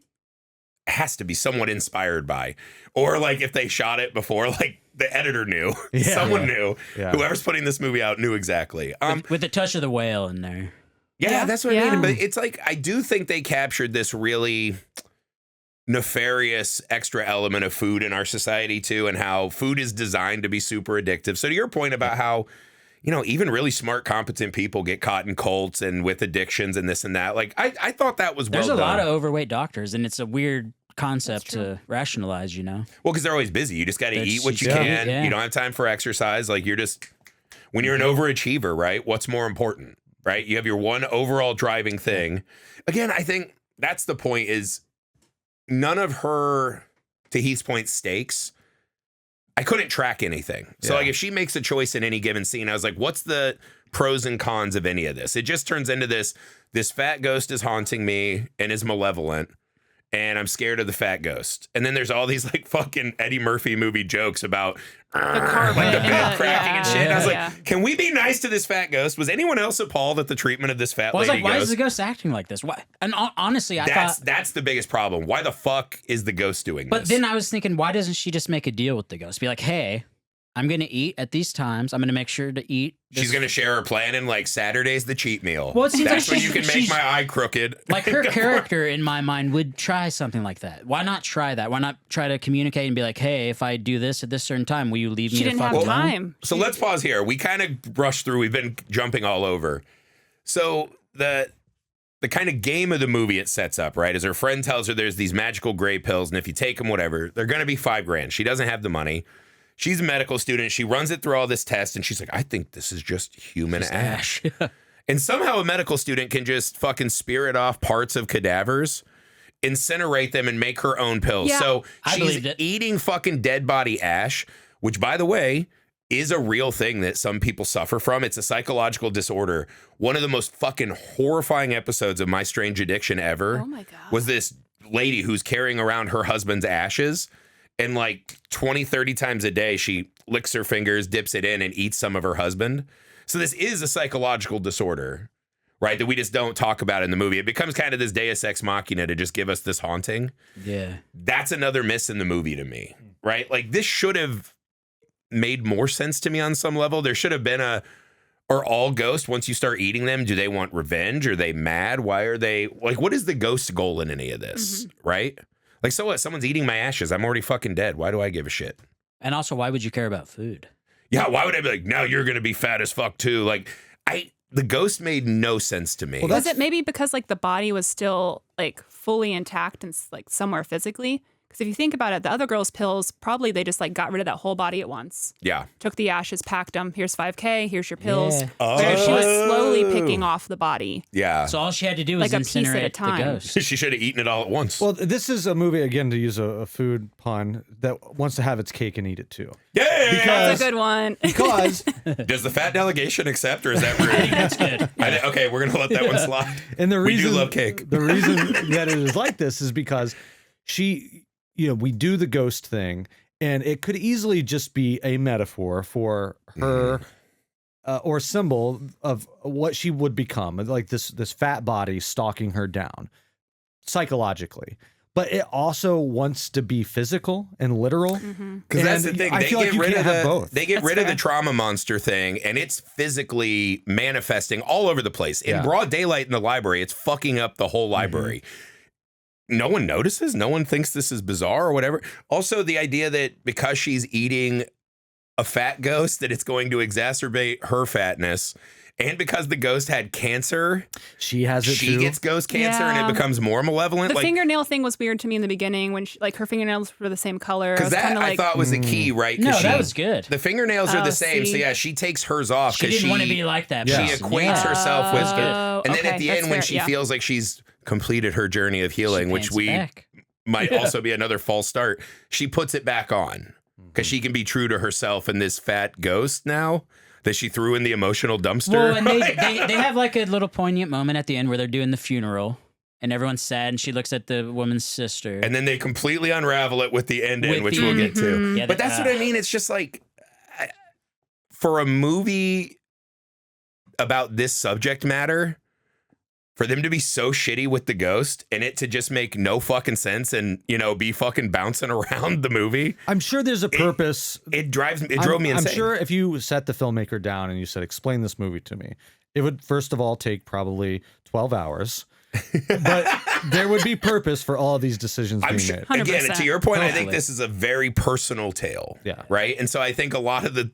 has to be somewhat inspired by, or like if they shot it before, like the editor knew, someone knew, whoever's putting this movie out knew exactly.
With a touch of the whale in there.
Yeah, that's what I mean. But it's like, I do think they captured this really nefarious extra element of food in our society too, and how food is designed to be super addictive. So to your point about how, you know, even really smart, competent people get caught in cults and with addictions and this and that. Like, I thought that was well done.
There's a lot of overweight doctors, and it's a weird concept to rationalize, you know?
Well, because they're always busy. You just got to eat what you
just-
can.
yeah.
You don't have time for exercise. Like, you're just, when you're an overachiever, right? What's more important, right? You have your one overall driving thing. Again, I think that's the point, is none of her, to Heath's point, stakes. I couldn't track anything. So like if she makes a choice in any given scene, I was like, what's the pros and cons of any of this? It just turns into this fat ghost is haunting me and is malevolent, and I'm scared of the fat ghost. And then there's all these like fucking Eddie Murphy movie jokes about
carpet
like the
and
bed
the-
cracking and shit. And I was
Yeah.
like, can we be nice to this fat ghost? Was anyone else appalled at the treatment of this fat
Well, I was
lady
like, why is
ghost?
the ghost acting like this? Why? And honestly, I thought.
That's the biggest problem. Why the fuck is the ghost doing
But
this?
then I was thinking, why doesn't she just make a deal with the ghost? Be like, hey, I'm going to eat at these times. I'm going to make sure to eat.
She's going to share her plan, and like Saturday's the cheat meal.
Well, it seems
That's
like
when you can make my eye crooked.
Like her character in my mind would try something like that. Why not try that? Why not try to communicate and be like, hey, if I do this at this certain time, will you leave me
She
the
didn't
fuck
have
alone?
time.
So let's pause here. We kind of brushed through. We've been jumping all over. So the kind of game of the movie it sets up, right, is her friend tells her there's these magical gray pills, and if you take them, whatever, they're going to be $5,000. She doesn't have the money. She's a medical student. She runs it through all this test, and she's like, I think this is just human ash. And somehow a medical student can just fucking spirit off parts of cadavers, incinerate them, and make her own pills.
Yeah.
So
I
she's
believed it.
eating fucking dead body ash, which, by the way, is a real thing that some people suffer from. It's a psychological disorder. One of the most fucking horrifying episodes of My Strange Addiction ever
Oh my God.
was this lady who's carrying around her husband's ashes, and like 20, 30 times a day, she licks her fingers, dips it in, and eats some of her husband. So this is a psychological disorder, right, that we just don't talk about in the movie. It becomes kind of this deus ex machina to just give us this haunting.
Yeah.
That's another miss in the movie to me, right? Like, this should have made more sense to me on some level. There should have been are all ghosts, once you start eating them, do they want revenge? Are they mad? Why are they, like, what is the ghost's goal in any of this, right? Like, so what? Someone's eating my ashes. I'm already fucking dead. Why do I give a shit?
And also, why would you care about food?
Yeah, why would I be like, now you're going to be fat as fuck too? Like, the ghost made no sense to me.
Well,
Was it maybe because like the body was still like fully intact and like somewhere physically? Because if you think about it, the other girl's pills, probably they just like got rid of that whole body at once.
Yeah.
Took the ashes, packed them. Here's $5,000. Here's your pills.
Yeah.
Whereas she was slowly picking off the body.
Yeah.
So all she had to do was
Like a piece at a
incinerate the
time.
ghost.
She should have eaten it all at once.
Well, this is a movie, again, to use a food pun, that wants to have its cake and eat it too.
yeah.
That's a good one.
Because,
Does the fat delegation accept, or is that rude?
That's good.
Okay, we're going to let that one slide.
and the
We do
reason,
love cake.
The reason that it is like this is because we do the ghost thing, and it could easily just be a metaphor for her or symbol of what she would become, like this fat body stalking her down psychologically. But it also wants to be physical and literal.
Because that's the
And
thing.
I
They
feel like
get
you
rid
can't
of
have both.
They get
That's
rid of the
fair.
trauma monster thing, and it's physically manifesting all over the place. In broad daylight in the library, it's fucking up the whole library. No one notices. No one thinks this is bizarre or whatever. Also, the idea that because she's eating a fat ghost, that it's going to exacerbate her fatness. and because the ghost had cancer,
she has it
she
too.
gets ghost cancer and it becomes more malevolent.
The fingernail thing was weird to me in the beginning when her fingernails were the same color.
Because that I thought was the key, right?
No, that was good.
The fingernails are the same. So yeah, she takes hers off
because she didn't want to be like that.
She equates herself with
it.
And then at the end when she feels like she's completed her journey of healing, which might also be another false start, she puts it back on because she can be true to herself and this fat ghost now that she threw in the emotional dumpster.
Well, and they have like a little poignant moment at the end where they're doing the funeral and everyone's sad and she looks at the woman's sister.
And then they completely unravel it with the ending, which we'll get to.
Yeah,
but that's what I mean. It's just like, for a movie about this subject matter, for them to be so shitty with the ghost and it to just make no fucking sense and, be fucking bouncing around the movie.
I'm sure there's a purpose.
It drove me insane.
I'm sure if you set the filmmaker down and you said, explain this movie to me, it would first of all take probably 12 hours. But there would be purpose for all of these decisions being made.
100%.
Again, to your point, I think this is a very personal tale.
Yeah.
Right? And so I think a lot of the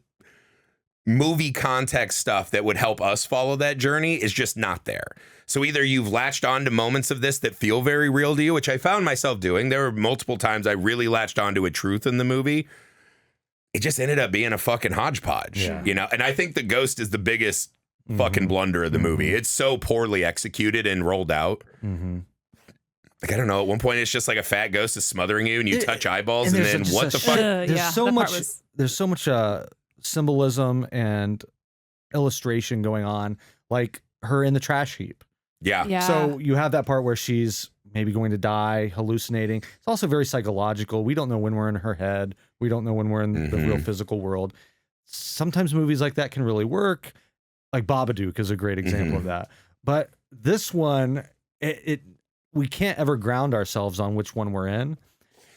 movie context stuff that would help us follow that journey is just not there. So either you've latched on to moments of this that feel very real to you, which I found myself doing. There were multiple times I really latched onto a truth in the movie. It just ended up being a fucking hodgepodge, And I think the ghost is the biggest fucking blunder of the movie. It's so poorly executed and rolled out. Like, I don't know. At one point, it's just like a fat ghost is smothering you and you touch eyeballs and then what the fuck?
There's so much symbolism and illustration going on, like her in the trash heap.
Yeah.
So you have that part where she's maybe going to die, hallucinating. It's also very psychological. We don't know when we're in her head. We don't know when we're in the real physical world. Sometimes movies like that can really work. Like Babadook is a great example of that. But this one, we can't ever ground ourselves on which one we're in.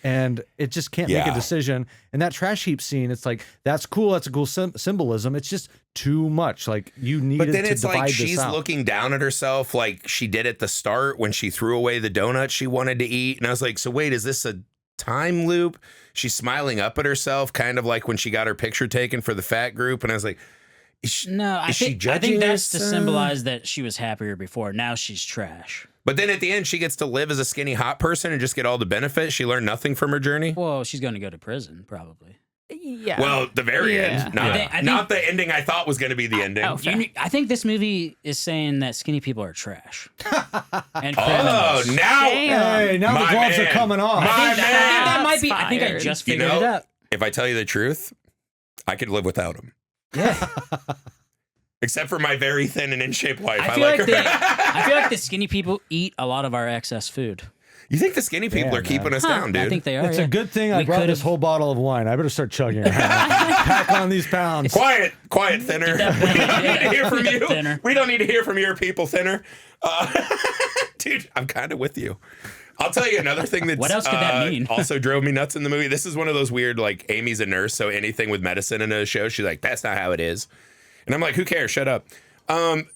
And it just can't make a decision. And that trash heap scene, it's like, that's cool. That's a cool symbolism. It's just too much. Like, you needed to divide this out.
But then it's like she's looking down at herself like she did at the start when she threw away the donut she wanted to eat. And I was like, so wait, is this a time loop? She's smiling up at herself, kind of like when she got her picture taken for the fat group. And I was like,
I think that's to symbolize that she was happier before. Now she's trash.
But then at the end, she gets to live as a skinny hot person and just get all the benefits. She learned nothing from her journey.
Well, she's going to go to prison, probably.
Yeah.
Well, the very end. Not the ending I thought was going to be the ending.
I think this movie is saying that skinny people are trash. And
now
the gloves are coming off.
I think that might be. I think I just figured it out.
If I tell you the truth, I could live without him.
Yeah.
Except for my very thin and in-shape wife.
I feel like the skinny people eat a lot of our excess food.
You think the skinny people are keeping us down, dude?
I think they are.
It's a good thing I brought this whole bottle of wine. I better start chugging it. Pack on these pounds.
Quiet, thinner. We don't need to hear from you. Thinner. We don't need to hear from your people, thinner. Dude, I'm kind of with you. I'll tell you another thing that
what else could that mean?
Also drove me nuts in the movie. This is one of those weird, like, Amy's a nurse, so anything with medicine in a show, she's like, that's not how it is. And I'm like, who cares? Shut up.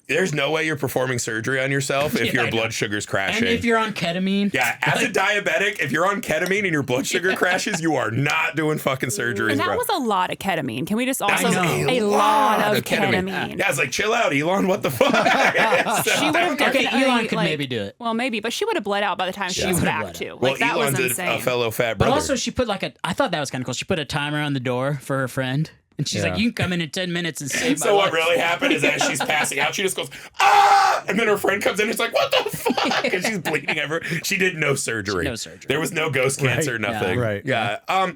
There's no way you're performing surgery on yourself if your blood sugar's crashing.
And if you're on ketamine.
Yeah, as a diabetic, if you're on ketamine and your blood sugar crashes, you are not doing fucking surgeries,
and that
bro.
was a lot of ketamine. Can we just also a lot of ketamine?
Yeah, I was like, chill out, Elon. What the fuck?
She would have
Elon could maybe do it.
Well, maybe, but she would have bled out by the time she was back too.
Well, that Elon's was a fellow fat brother.
But also, she put I thought that was kind of cool. She put a timer on the door for her friend. And she's like, you can come in 10 minutes and save my life.
So what really happened is as she's passing out, she just goes, ah! And then her friend comes in and it's like, what the fuck? And she's bleeding everywhere. She did no surgery.
No surgery.
There was no ghost cancer, nothing.
Yeah. Right.
Yeah. All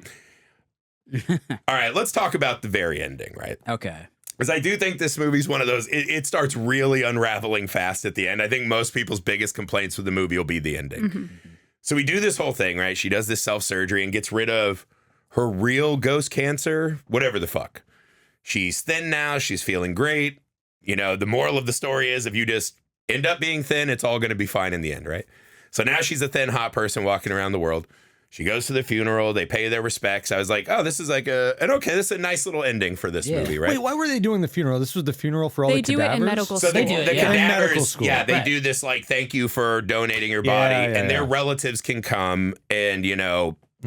right, let's talk about the very ending, right?
Okay.
Because I do think this movie's one of those, it starts really unraveling fast at the end. I think most people's biggest complaints with the movie will be the ending. Mm-hmm. So we do this whole thing, right? She does this self-surgery and gets rid of her real ghost cancer, whatever the fuck. She's thin now. She's feeling great. You know, the moral of the story is if you just end up being thin, it's all going to be fine in the end, right? So now she's a thin, hot person walking around the world. She goes to the funeral. They pay their respects. I was like, oh, this is like this is a nice little ending for this movie, right?
Wait, why were they doing the funeral? This was the funeral for all the cadavers?
They do it in medical school.
So the cadavers,
in medical school.
Yeah, they do this like, thank you for donating your body. And their relatives can come and,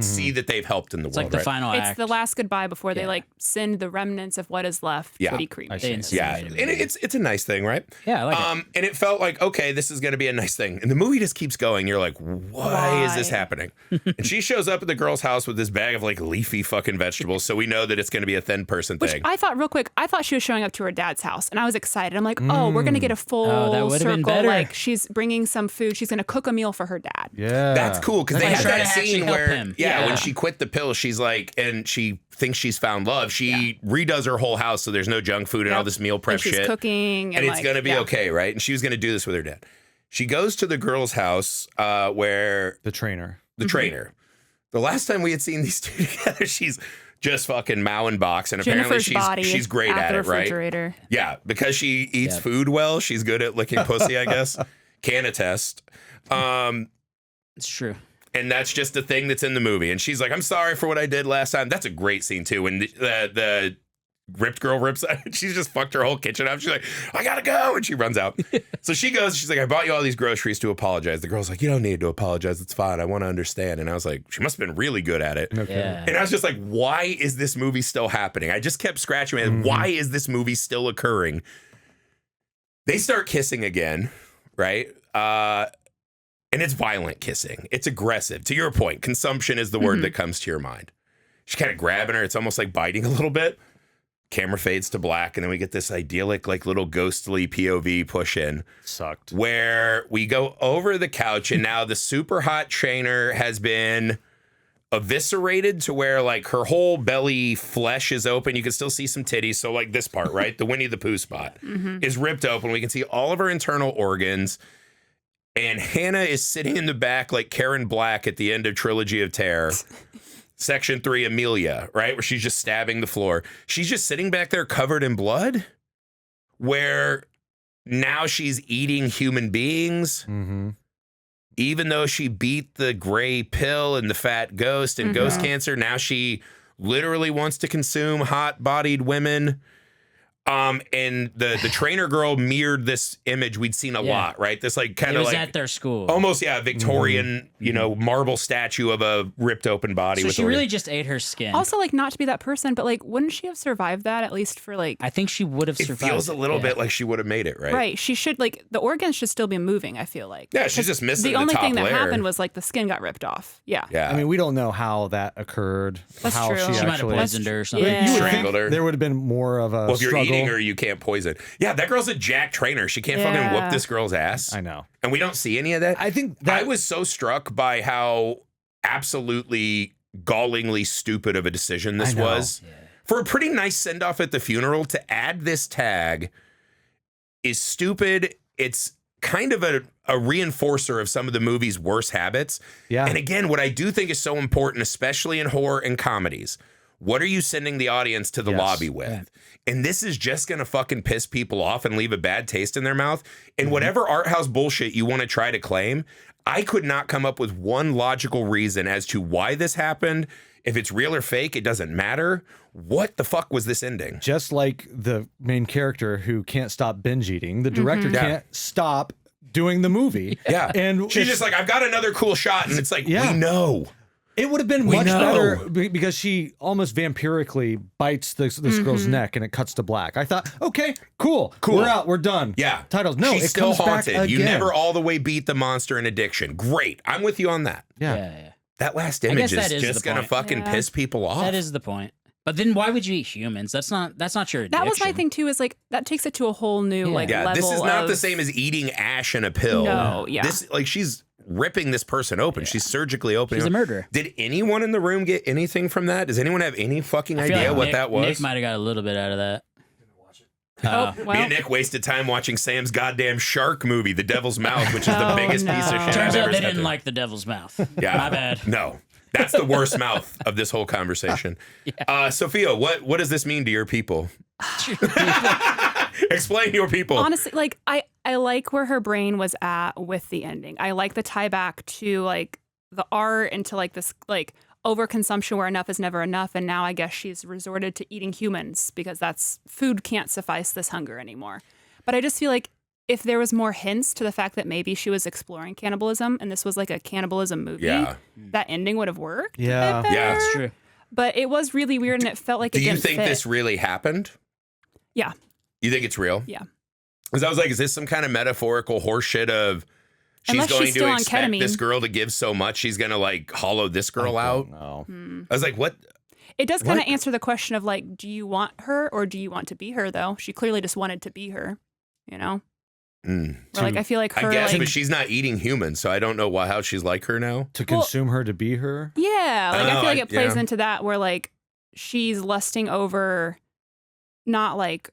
see that they've helped in the
It's
world.
like the
right?
final act.
It's the last goodbye before they
Yeah.
like send the remnants of what is left
Yeah.
to be
I
cremated.
see.
Yeah, and it's a nice thing, right?
Yeah, I like it.
And it felt like, okay, this is going to be a nice thing. And the movie just keeps going. You're like, why is this
Why?
happening? And she shows up at the girl's house with this bag of like leafy fucking vegetables. So we know that it's going to be a thin person
Which
thing.
I thought real quick, I thought she was showing up to her dad's house, and I was excited. I'm like, oh, we're gonna get a full
that would've been
circle.
better.
Like she's bringing some food. She's gonna cook a meal for her dad.
Yeah.
That's cool because they
Like
have
trying
that
to actually
scene
help
where,
him.
yeah, when
Yeah.
she quit the pill, she's like, and she thinks she's found love. She redoes her whole house so there's no junk food and
Yep.
all this meal prep
And she's
shit.
cooking,
And it's
like,
going to be
yeah.
okay, right? And she was going to do this with her dad. She goes to the girl's house where
the trainer.
the trainer. The last time we had seen these two together, she's just fucking mowing box, and apparently
Jennifer's body
she's great
at
at
the
it, right?
refrigerator.
Yeah, because she eats
Yep.
food well. She's good at licking pussy, I guess. Can attest.
It's true.
And that's just the thing that's in the movie. And she's like, I'm sorry for what I did last time. That's a great scene, too. When the ripped girl rips out, she's just fucked her whole kitchen up. She's like, I gotta go. And she runs out. So she goes, she's like, I bought you all these groceries to apologize. The girl's like, you don't need to apologize. It's fine. I want to understand. And I was like, she must have been really good at it.
Okay.
Yeah.
And I was just like, why is this movie still happening? I just kept scratching my head. Why is this movie still occurring? They start kissing again, right? And it's violent kissing. It's aggressive. To your point, consumption is the word that comes to your mind. She's kind of grabbing her. It's almost like biting a little bit. Camera fades to black, and then we get this idyllic, like little ghostly POV push in
Sucked.
where we go over the couch, and now the super hot trainer has been eviscerated to where like her whole belly flesh is open. You can still see some titties. So like this part, right? The Winnie the Pooh spot is ripped open. We can see all of her internal organs. And Hannah is sitting in the back like Karen Black at the end of Trilogy of Terror. Section 3, Amelia, right? Where she's just stabbing the floor. She's just sitting back there covered in blood. Where now she's eating human beings.
Mm-hmm.
Even though she beat the gray pill and the fat ghost and ghost cancer, now she literally wants to consume hot-bodied women. And the trainer girl mirrored this image we'd seen a lot, right? This like kind
It
of
was
like
at their school.
almost Victorian, you know, marble statue of a ripped open body.
So
with
she
organs.
really just ate her skin.
Also, like, not to be that person, but like, wouldn't she have survived that at least for like?
I think she would have
It
survived.
feels a little
Yeah.
bit like she would have made it, right?
Right, she should like the organs should still be moving. I feel like.
Yeah, she's
'Cause
just missing
the
the
only
top
thing that
layer.
happened was like the skin got ripped off. Yeah.
Yeah.
I mean, we don't know how that occurred.
That's
how
true.
she
She
She might have
actually
poisoned her or something.
Yeah.
You would
Strangled
think
her.
there would have been more of a
well, if you're
struggle.
eating her, you can't poison. Yeah, that girl's a jack trainer. She can't fucking whoop
Yeah.
this girl's ass.
I know.
And we don't see any of that.
I think that
I was so struck by how absolutely gallingly stupid of a decision this
I know.
was. For a pretty nice send off at the funeral, to add this tag is stupid. It's kind of a reinforcer of some of the movie's worst habits.
Yeah.
And again, what I do think is so important, especially in horror and comedies, what are you sending the audience to the
Yes.
lobby with?
Yeah.
And this is just going to fucking piss people off and leave a bad taste in their mouth. And whatever art house bullshit you want to try to claim, I could not come up with one logical reason as to why this happened. If it's real or fake, it doesn't matter. What the fuck was this ending?
just like the main character who can't stop binge eating, the director
Yeah.
can't stop doing the movie.
Yeah.
And
She's
it's-
just like, I've got another cool shot. And it's like,
Yeah.
we know.
It would have been
We
much
know.
better because she almost vampirically bites this girl's neck and it cuts to black. I thought, okay, cool. We're out. We're done.
Yeah.
Titles. No,
She's
it
still
comes
haunted.
back again.
You never all the way beat the monster in addiction. Great. I'm with you on that.
Yeah.
Yeah.
That last
guess
image
that
is
is
just
the
going to
point.
fucking
Yeah.
piss people off.
That is the point. But then why would you eat humans? That's not your addiction.
That was my thing too. Is like that takes it to a whole new like
Yeah,
level.
this is not the
of-
same as eating ash in a pill.
No, yeah.
This like she's ripping this person open. She's surgically opening.
She's a
them.
murderer.
Did anyone in the room get anything from that? Does anyone have any fucking
I feel
idea
like
what
Nick,
that was?
Nick might have got a little bit out of that.
Oh,
Me
well,
and Nick wasted time watching Sam's goddamn shark movie, The Devil's Mouth, which is the
Oh,
biggest piece of
no.
shit
Turns
I've
out
ever
they
seen.
didn't like the devil's mouth.
Yeah,
My bad.
No, that's the worst mouth of this whole conversation. Sophia, what does this mean to your people? Explain your people.
honestly, like I like where her brain was at with the ending. I like the tie back to like the art and to like this like overconsumption where enough is never enough, and now I guess she's resorted to eating humans because that's food can't suffice this hunger anymore. But I just feel like if there was more hints to the fact that maybe she was exploring cannibalism and this was like a cannibalism movie, that ending would have worked.
Yeah.
Yeah,
That's true.
But it was really weird and it felt like it didn't fit.
Do you think this really happened?
Yeah.
You think it's real?
Yeah.
Because I was like, is this some kind of metaphorical horseshit of she's
Unless
going
she's still
to
on
expect
ketamine.
this girl to give so much, she's going to like hollow this girl out?
No.
I was like, what?
It does kind of answer the question of like, do you want her or do you want to be her though? She clearly just wanted to be her, you know? Or like, I feel like her,
I guess,
like,
but she's not eating humans, so I don't know how she's like her now.
To consume her, to be her.
yeah, like I feel like it plays
yeah.
into that where like she's lusting over not like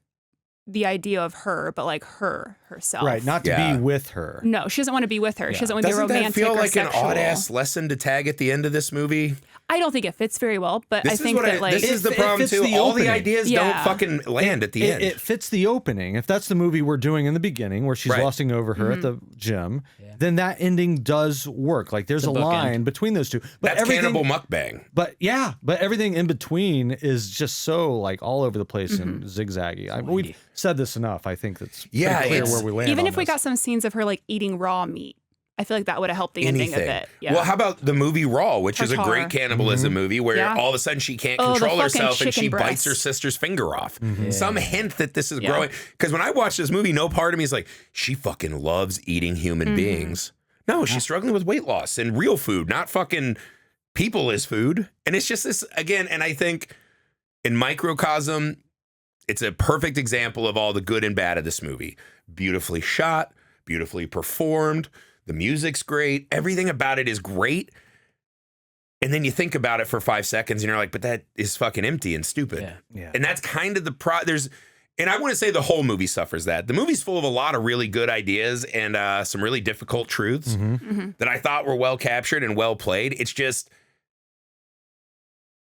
the idea of her, but like herself.
Right. Not to
Yeah.
be with her.
No, she doesn't want to be with her. She doesn't want to be
Doesn't that
romantic
feel
or
like
sexual.
an odd-ass lesson to tag at the end of this movie?
I don't think it fits very well, but I think that like
this is the
It
problem
fits
too.
the
All the
opening.
ideas
Yeah.
don't fucking land at the end.
It fits the opening. If that's the movie we're doing in the beginning where she's
Right.
lusting over her at the gym, then that ending does work. Like there's
The
a
bookend.
line between those two. But
That's
everything,
cannibal mukbang.
But yeah, but everything in between is just so like all over the place and zigzaggy. We've said this enough. I think that's pretty
Yeah,
clear
it's-
where we land.
even
on
if we
this.
got some scenes of her like eating raw meat, I feel like that would have helped the ending a bit. Yeah.
Well, how about the movie Raw, which is a
Tartar.
great cannibalism movie where
Yeah.
all of a sudden she can't
Oh, the
control
fucking
herself and she
chicken
bites
breasts.
her sister's finger off. Some hint that this is
Yeah.
growing. Because when I watch this movie, no part of me is like, she fucking loves eating human beings. No, she's struggling with weight loss and real food, not fucking people as food. And it's just this, again, and I think in microcosm, it's a perfect example of all the good and bad of this movie. Beautifully shot, beautifully performed. The music's great. Everything about it is great. And then you think about it for 5 seconds and you're like, but that is fucking empty and stupid.
Yeah.
And that's kind of and I wouldn't say the whole movie suffers that. The movie's full of a lot of really good ideas and some really difficult truths that I thought were well captured and well played. It's just,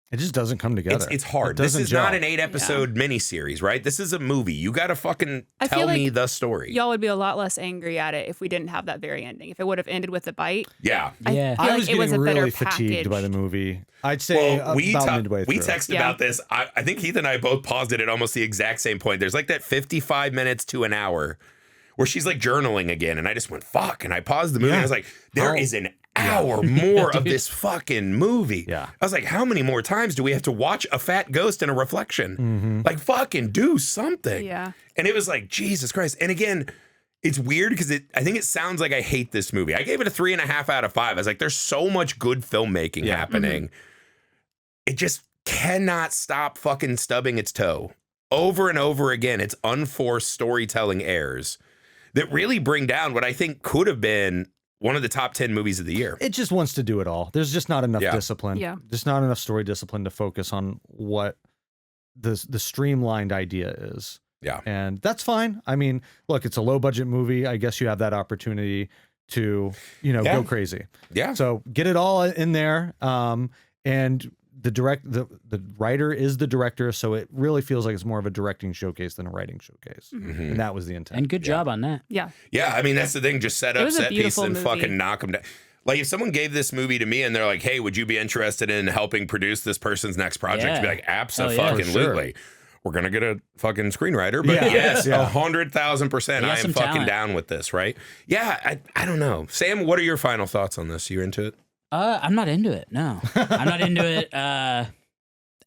It just doesn't come together.
it's hard.
It
This
doesn't
is not
gel.
an 8-episode miniseries, right? This is a movie. You got to fucking
I feel
tell
like
me the story.
y'all would be a lot less angry at it if we didn't have that very ending. If it would have ended with the bite.
Yeah.
Yeah.
I feel
I
like
was
it was
getting
a better
really fatigued by the
package.
movie. I'd say
Well, we
about midway through.
texted
Yeah.
about this. I think Heath and I both paused it at almost the exact same point. There's like that 55 minutes to an hour where she's like journaling again. And I just went, fuck. And I paused the movie and I was like, there is an hour more of this fucking movie.
Yeah.
I was like, how many more times do we have to watch a fat ghost in a reflection? Like fucking do something.
Yeah.
And it was like, Jesus Christ. And again, it's weird because I think it sounds like I hate this movie. I gave it a 3.5 out of 5. I was like, there's so much good filmmaking happening. It just cannot stop fucking stubbing its toe. Over and over again, it's unforced storytelling errors that really bring down what I think could have been one of the top 10 movies of the year.
It just wants to do it all. There's just not enough discipline.
Yeah.
Just not enough story discipline to focus on what the streamlined idea is.
Yeah.
And that's fine. I mean, look, it's a low budget movie. I guess you have that opportunity to, go crazy.
Yeah.
So get it all in there. And the writer is the director, so it really feels like it's more of a directing showcase than a writing showcase. And that was the intent.
And good job on that.
Yeah.
Yeah, I mean, that's the thing. Just set
It
up
was a
set pieces
beautiful
and
movie.
fucking knock them down. Like, if someone gave this movie to me and they're like, hey, would you be interested in helping produce this person's next project? I'd be
Yeah.
like,
Hell yeah.
absolutely.
For sure.
We're going to get a fucking screenwriter. But
Yeah.
yes,
Yeah.
100,000%.
He
I
has
am
some
fucking
talent.
down with this, right? Yeah, I don't know. Sam, what are your final thoughts on this? You into it?
I'm not into it. No, I'm not into it.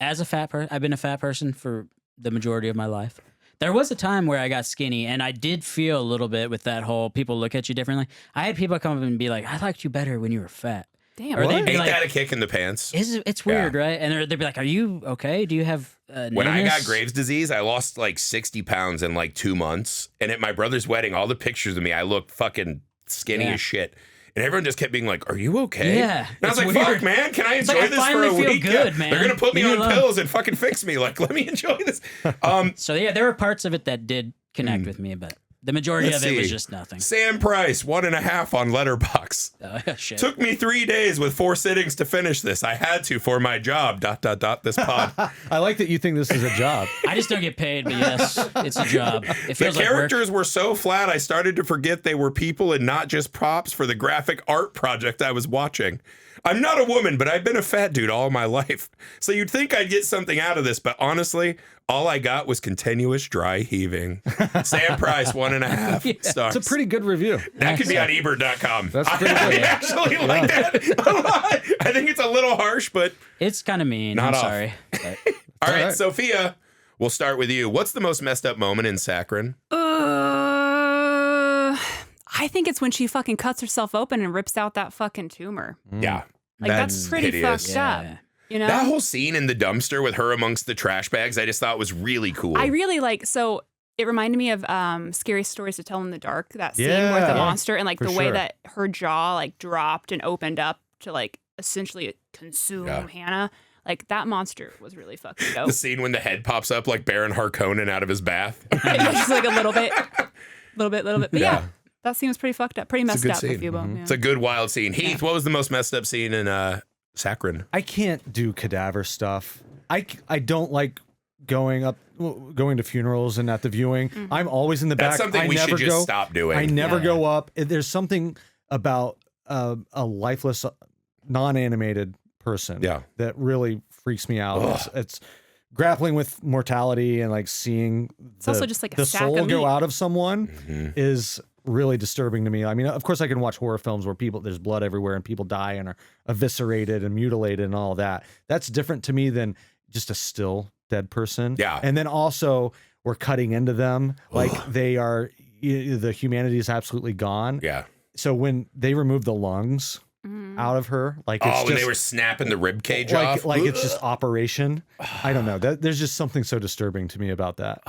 As a fat person, I've been a fat person for the majority of my life. There was a time where I got skinny, and I did feel a little bit with that whole people look at you differently. I had people come up and be like, "I liked you better when you were fat."
Damn.
Or they'd be
Ain't
like,
that a kick in the pants?
It's weird, right? And they'd be like, "Are you okay? Do you have
When I got
Namus?"
Graves' disease, I lost like 60 pounds in like 2 months. And at my brother's wedding, all the pictures of me, I looked fucking skinny
Yeah.
as shit. And everyone just kept being like, are you okay?
Yeah,
And I was
it's
like,
weird.
fuck, man, can I
It's
enjoy
like, I
this for a
finally feel
week?
good, man.
They're going to put me
Leave me
on
alone.
pills and fucking fix me. Like, let me enjoy this.
So yeah, there were parts of it that did connect with me, but the majority
Let's
of it was
see.
just nothing.
Sam Price, 1.5 on Letterboxd.
Oh, shit.
Took me 3 days with 4 sittings to finish this. I had to for my job, ... This pod.
I like that you think this is a job.
I just don't get paid, but yes, it's a job. It
The
feels like work.
characters were so flat, I started to forget they were people and not just props for the graphic art project I was watching. I'm not a woman, but I've been a fat dude all my life. So you'd think I'd get something out of this, but honestly, All I got was continuous dry heaving. Sam Price, 1.5 stars.
It's a pretty good review.
That could be on ebert.com.
That's pretty
I
good.
actually like that a lot. I think it's a little harsh, but
It's kind of mean.
Not
I'm
off.
sorry. But
all right,
right.
Sophia, we'll start with you. What's the most messed up moment in Saccharine?
I think it's when she fucking cuts herself open and rips out that fucking tumor.
Yeah.
Like that's pretty
hideous.
fucked up.
yeah.
You know?
That whole scene in the dumpster with her amongst the trash bags, I just thought was really cool.
I really like, so it reminded me of Scary Stories to Tell in the Dark, that scene with
Yeah.
the monster and like
For
the way
sure.
that her jaw like dropped and opened up to like essentially consume Hannah. Like that monster was really fucking dope.
The scene when the head pops up like Baron Harkonnen out of his bath.
Just like a little bit. But yeah,
Yeah.
that scene was pretty fucked up. Pretty
It's a
messed
good
up,
scene.
if you will. Yeah.
It's a good wild scene. Heath, what was the most messed up scene in Saccharine?
I can't do cadaver stuff. I don't like going to funerals and at the viewing. I'm always in the
That's
back.
something
I
we
never
should just
go,
stop doing.
I never
Yeah.
go up. There's something about a lifeless, non-animated person that really freaks me out. It's grappling with mortality and like seeing
also just like a
the
sack
soul
of
go
meat.
out of someone
Mm-hmm.
is really disturbing to me. I mean, of course I can watch horror films where there's blood everywhere and people die and are eviscerated and mutilated and all that. That's different to me than just a still dead person.
Yeah.
And then also we're cutting into them like they are, the humanity is absolutely gone.
Yeah.
So when they remove the lungs out of her, like it's
Oh, when
just,
they were snapping the rib cage
like,
off.
like it's just operation. I don't know. There's just something so disturbing to me about that.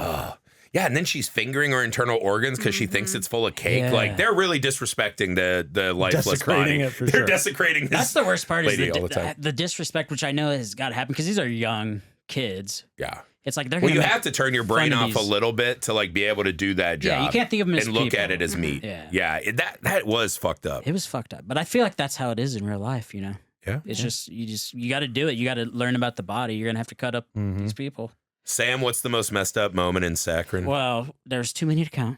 Yeah, and then she's fingering her internal organs because she thinks it's full of cake.
Yeah.
Like they're really disrespecting the lifeless
Desecrating
body.
it for
They're
sure.
desecrating this.
That's the worst part is
lady all the time.
the disrespect, which I know has got to happen because these are young kids.
Yeah.
It's like they're
Well,
going
you
to
have to turn your brain
fun of
off a
these-
little bit to like be able to do that job.
Yeah, you can't think of them as
and look
people.
at it as meat.
Yeah.
That was fucked up.
It was fucked up, but I feel like that's how it is in real life. You know,
Yeah.
it's you got to do it. You got to learn about the body. You're gonna have to cut up these people.
Sam, what's the most messed up moment in Saccharine?
Well, there's too many to count.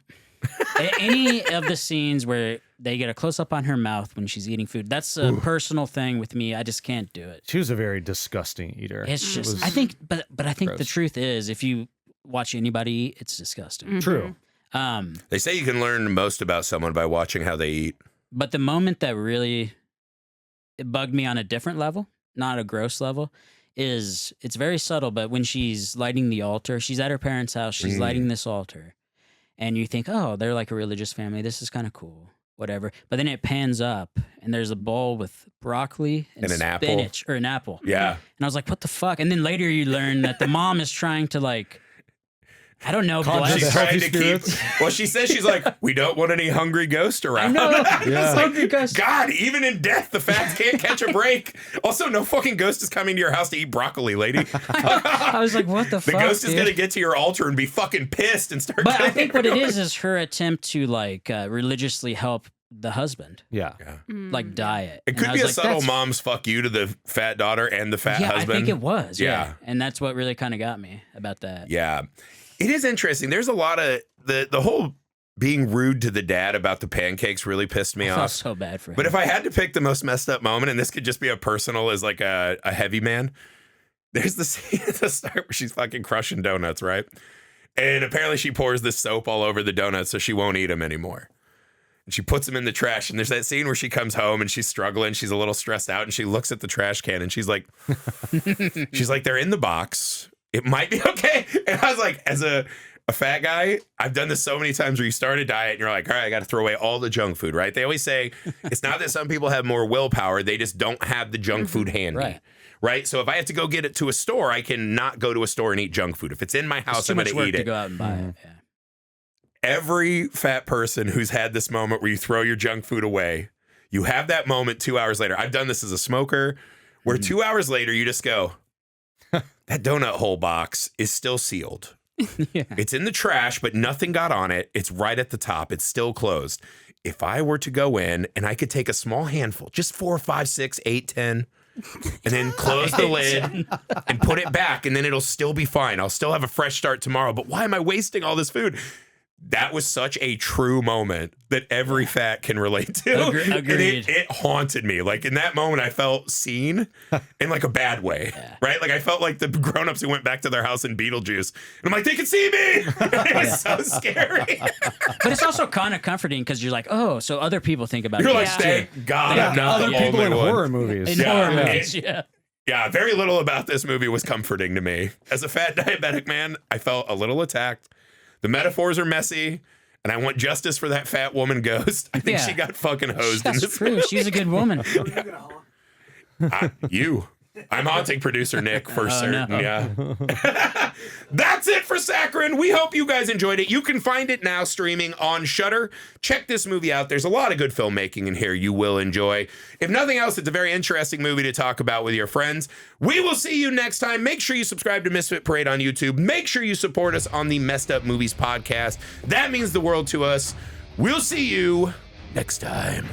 Any of the scenes where they get a close up on her mouth when she's eating food, that's a personal thing with me. I just can't do it.
She was a very disgusting eater.
It's just,
was
I think, but I think the
gross.
truth is, if you watch anybody eat, it's disgusting.
True.
They say you can learn most about someone by watching how they eat.
But the moment that really it bugged me on a different level, not a gross level, is it's very subtle. But when she's lighting the altar, she's at her parents' house, she's lighting this altar, and you think, oh, they're like a religious family. This is kind of cool, whatever. But then it pans up, and there's a bowl with broccoli and
an apple.
spinach or an apple.
Yeah.
And I was like, what the fuck? And then later you learn that the mom is trying to like, I don't know,
Conjure
bless
the
She's trying
healthy
to keep.
spirits.
Well, she says she's like, we don't want any hungry ghosts
I
around.
know.
Yeah.
Hungry ghost.
God, even in death, the fats can't catch a break. Also, no fucking ghost is coming to your house to eat broccoli, lady.
I was like, what the
The
fuck?
ghost is
dude?
going to get to your altar and be fucking pissed and start
But I
killing
think what it
everyone.
is her attempt to like religiously help the husband,
Yeah.
like diet.
It
And
could
I
be
was
a
like,
subtle
that's-
mom's fuck you to the fat daughter and the fat
Yeah,
husband.
I think it was.
Yeah.
Yeah. And that's what really kind of got me about that.
Yeah. It is interesting. There's a lot of the whole being rude to the dad about the pancakes really pissed me
I felt
off.
so bad for him.
But if I had to pick the most messed up moment, and this could just be a personal as like a heavy man, there's the scene at the start where she's fucking crushing donuts, right? And apparently she pours this soap all over the donuts so she won't eat them anymore. And she puts them in the trash. And there's that scene where she comes home and she's struggling. She's a little stressed out and she looks at the trash can and she's like, they're in the box. It might be okay. And I was like, as a fat guy, I've done this so many times where you start a diet and you're like, all right, I got to throw away all the junk food, right? They always say it's not that some people have more willpower. They just don't have the junk food handy. Right. So if I have to go get it to a store, I can not go to a store and eat junk food. If it's in my house,
it's too
I'm
much
going
work
to eat
to
it.
go out and buy it. Yeah.
Every fat person who's had this moment where you throw your junk food away, you have that moment 2 hours later. I've done this as a smoker where 2 hours later you just go, that donut hole box is still sealed.
Yeah.
It's in the trash, but nothing got on it. It's right at the top. It's still closed. If I were to go in and I could take a small handful, just 4, 5, 6, 8, 10, and then close the lid and put it back, and then it'll still be fine. I'll still have a fresh start tomorrow. But why am I wasting all this food? that was such a true moment that every fat can relate to.
Agreed.
And it haunted me. Like in that moment, I felt seen in like a bad way, right? Like I felt like the grownups who went back to their house in Beetlejuice. And I'm like, they can see me. It was so scary.
But it's also kind of comforting because you're like, oh, so other people think about
You're
it.
like, thank God I'm not
Other
the
people
only
in
one.
horror movies.
In horror movies, yeah.
Yeah, very little about this movie was comforting to me. As a fat diabetic man, I felt a little attacked. The metaphors are messy, and I want justice for that fat woman ghost. I think she got fucking hosed in
That's
this
true.
movie.
She's a good woman.
I'm haunting producer Nick for certain.
No.
Yeah. That's it for Saccharine. We hope you guys enjoyed it. You can find it now streaming on Shudder. Check this movie out. There's a lot of good filmmaking in here you will enjoy. If nothing else, it's a very interesting movie to talk about with your friends. We will see you next time. Make sure you subscribe to Misfit Parade on YouTube. Make sure you support us on the Messed Up Movies podcast. That means the world to us. We'll see you next time.